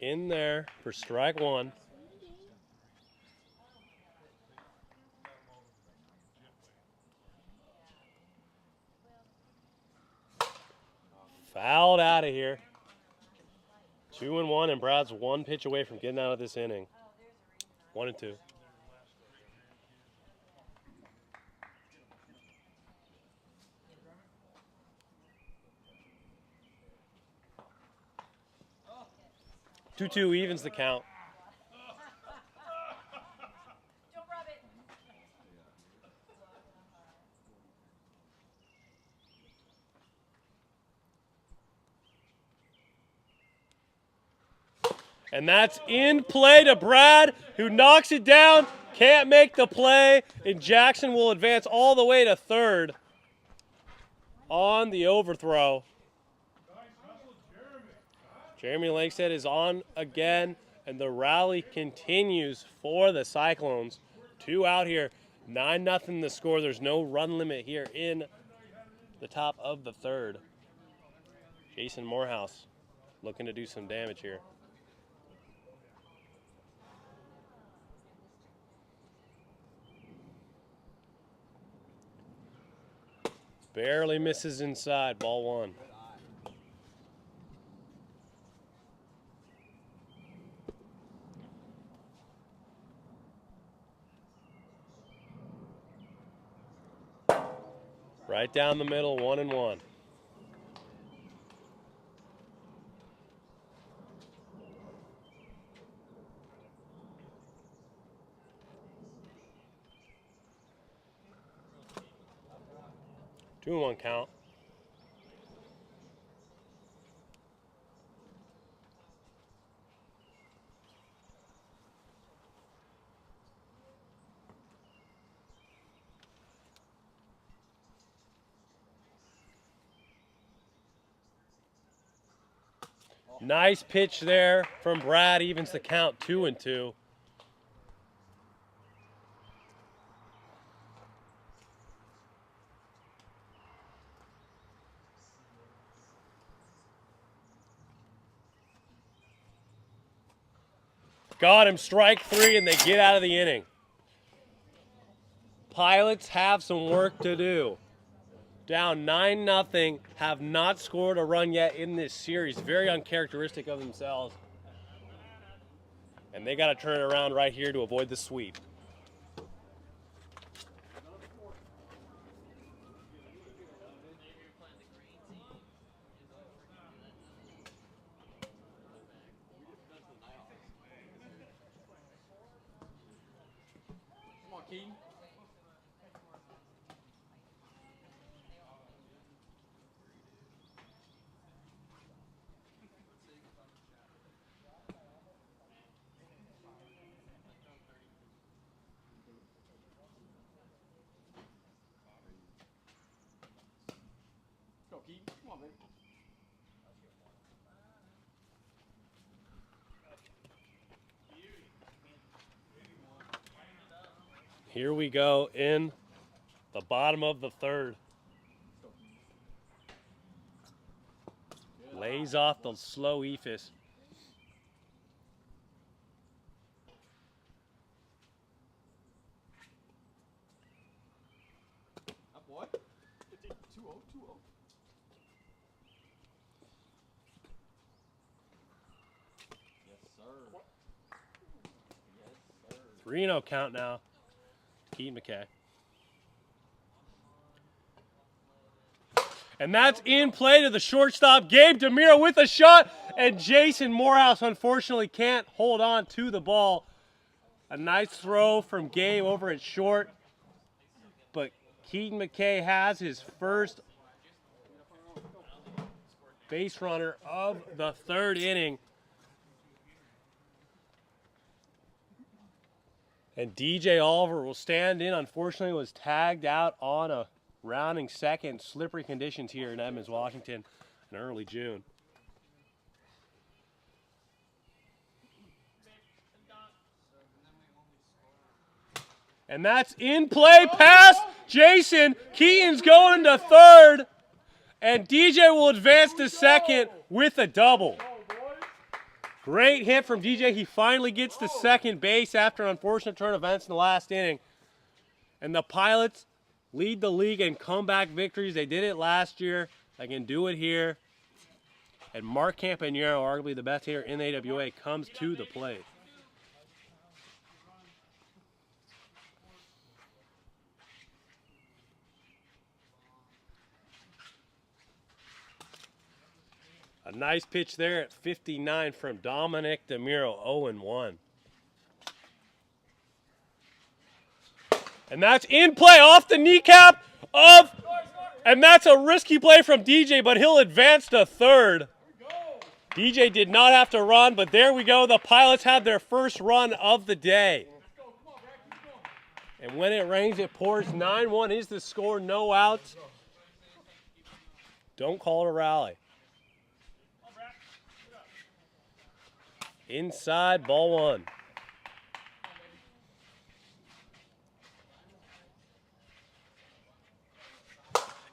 In there for strike one. Fouled out of here. 2-1, and Brad's 1 pitch away from getting out of this inning. 1-2. Two evens the count. Don't rub it. And that's in play to Brad, who knocks it down, can't make the play, and Jackson will advance all the way to third on the overthrow. Jeremy Langstead is on again, and the rally continues for the Cyclones. 2 out here. 9-0 the score. There's no run limit here in the top of the third. Jason Morehouse looking to do some damage here. Barely misses inside, ball 1. Right down the middle, 1-1. Two and 1 count. Nice pitch there from Brad, evens the count 2-2. Got him, strike 3, and they get out of the inning. Pilots have some work to do. Down 9-0, have not scored a run yet in this series. Very uncharacteristic of themselves. And they got to turn it around right here to avoid the sweep. Come on, Keaton. Go, Keaton. Come on, baby. Here we go in the bottom of the third. Lays off the slow Ephus. Up, boy. 2-0, 2-0. Yes, sir. Yes, sir. 3-0 count now. Keaton McKay. And that's in play to the shortstop, Gabe DeMiro with a shot, and Jason Morehouse unfortunately can't hold on to the ball. A nice throw from Gabe over at short, but Keaton McKay has his first base runner of the third inning. And DJ Oliver will stand in. Unfortunately, was tagged out on a rounding second. Slippery conditions here in Edmonds, Washington in early June. And that's in play past Jason. Keaton's going to third. And DJ will advance to second with a double. Great hit from DJ. He finally gets to second base after an unfortunate turn of events in the last inning. And the Pilots lead the league in comeback victories. They did it last year. They can do it here. And Mark Campanero, arguably the best hitter in the AWA, comes to the plate. A nice pitch there at 59 from Dominic DeMiro, 0-1. And that's in play off the kneecap of, and that's a risky play from DJ, but he'll advance to third. DJ did not have to run, but there we go. The Pilots have their first run of the day. And when it rains, it pours. 9-1 is the score, no outs. Don't call it a rally. Inside, ball 1.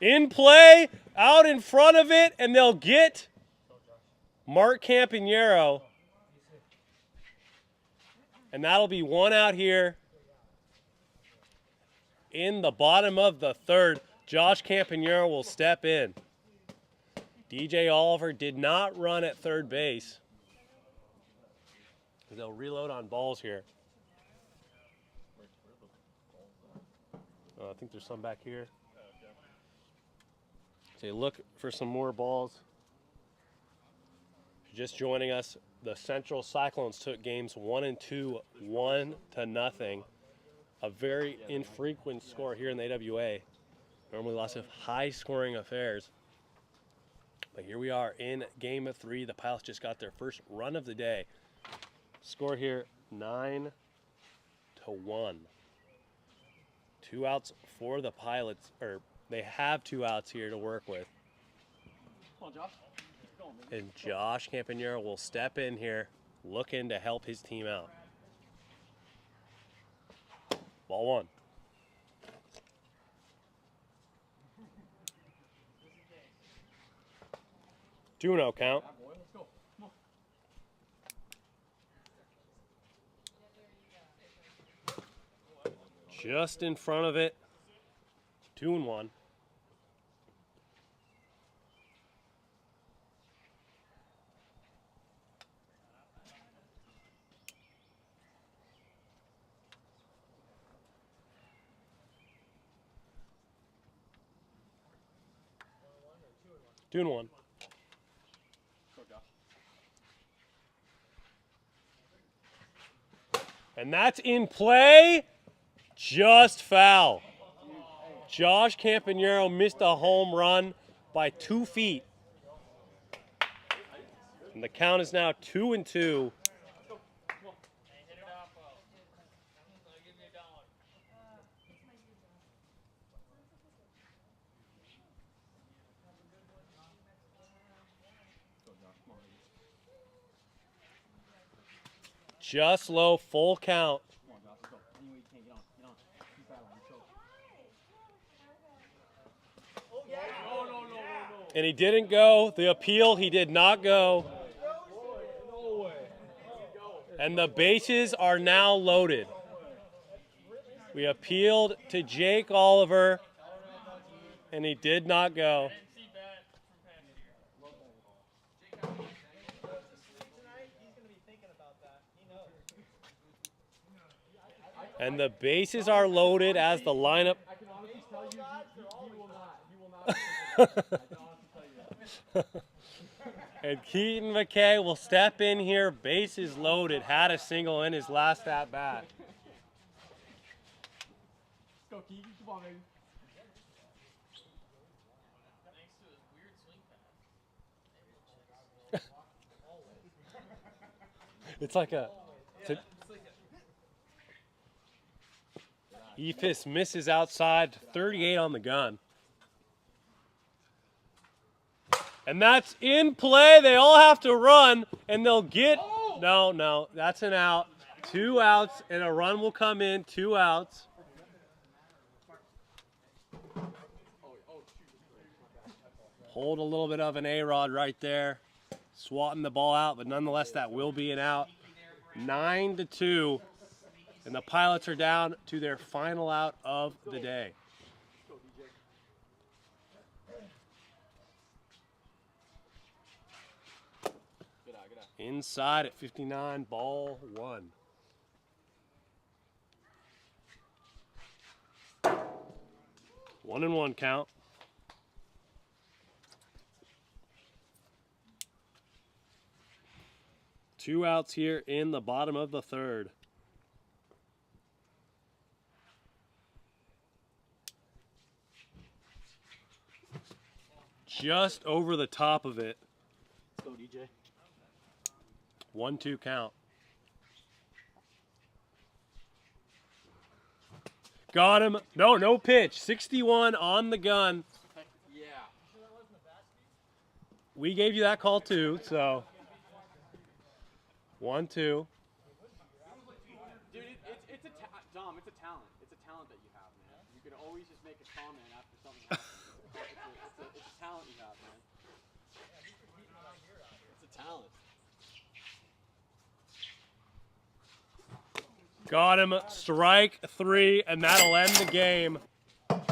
In play, out in front of it, and they'll get Mark Campanero. And that'll be one out here in the bottom of the third. Josh Campanero will step in. DJ Oliver did not run at third base. They'll reload on balls here. I think there's some back here. So you look for some more balls. If you're just joining us, the Central Cyclones took games 1 and 2, 1-0. A very infrequent score here in the AWA. Normally lots of high-scoring affairs. But here we are in game of 3. The Pilots just got their first run of the day. Score here 9-1. 2 outs for the Pilots, or they have 2 outs here to work with. Come on, Josh. Keep going, baby. And Josh Campanero will step in here, looking to help his team out. Ball 1. Two no count. Boy, let's go. Come on. Just in front of it. 2-1. Two and one. Go, Josh. And that's in play. Just foul. Josh Campanero missed a home run by 2 feet. And the count is now 2-2. Just low, full count. Come on, Josh. Let's go. Any way you can. Get on. Get on. Keep battling. Let's go. And he didn't go. The appeal, he did not go. And the bases are now loaded. We appealed to Jake Oliver, and he did not go. And the bases are loaded as the lineup. I can honestly tell you, he will not. He will not. I can honestly tell you that. And Keaton McKay will step in here, bases loaded, had a single in his last at bat. Let's go, Keegan. Come on, baby. It's like a. Ephus misses outside, 38 on the gun. And that's in play. They all have to run, and they'll get. No, that's an out. 2 outs, and a run will come in. 2 outs. Hold a little bit of an A-Rod right there. Swatting the ball out, but nonetheless, that will be an out. 9-2. And the Pilots are down to their final out of the day. Inside at 59, ball 1. One and one count. Two outs here in the bottom of the third. Just over the top of it. Let's go, DJ. 1-2 count. Got him. No pitch. 61 on the gun. Yeah. We gave you that call too, so 1-2. Dude, it's a Dom, it's a talent. It's a talent that you have, man. You can always just make a comment after something happens. talent. Got him. Strike 3, and that'll end the game.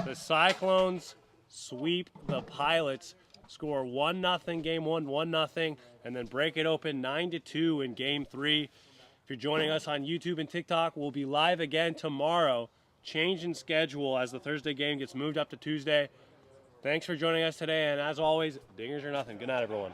The Cyclones sweep the Pilots, score 1-0 game 1, 1-0, and then break it open 9-2 in game 3. If you're joining us on YouTube and TikTok, we'll be live again tomorrow. Change in schedule as the Thursday game gets moved up to Tuesday. Thanks for joining us today, and as always, dingers or nothing. Good night, everyone.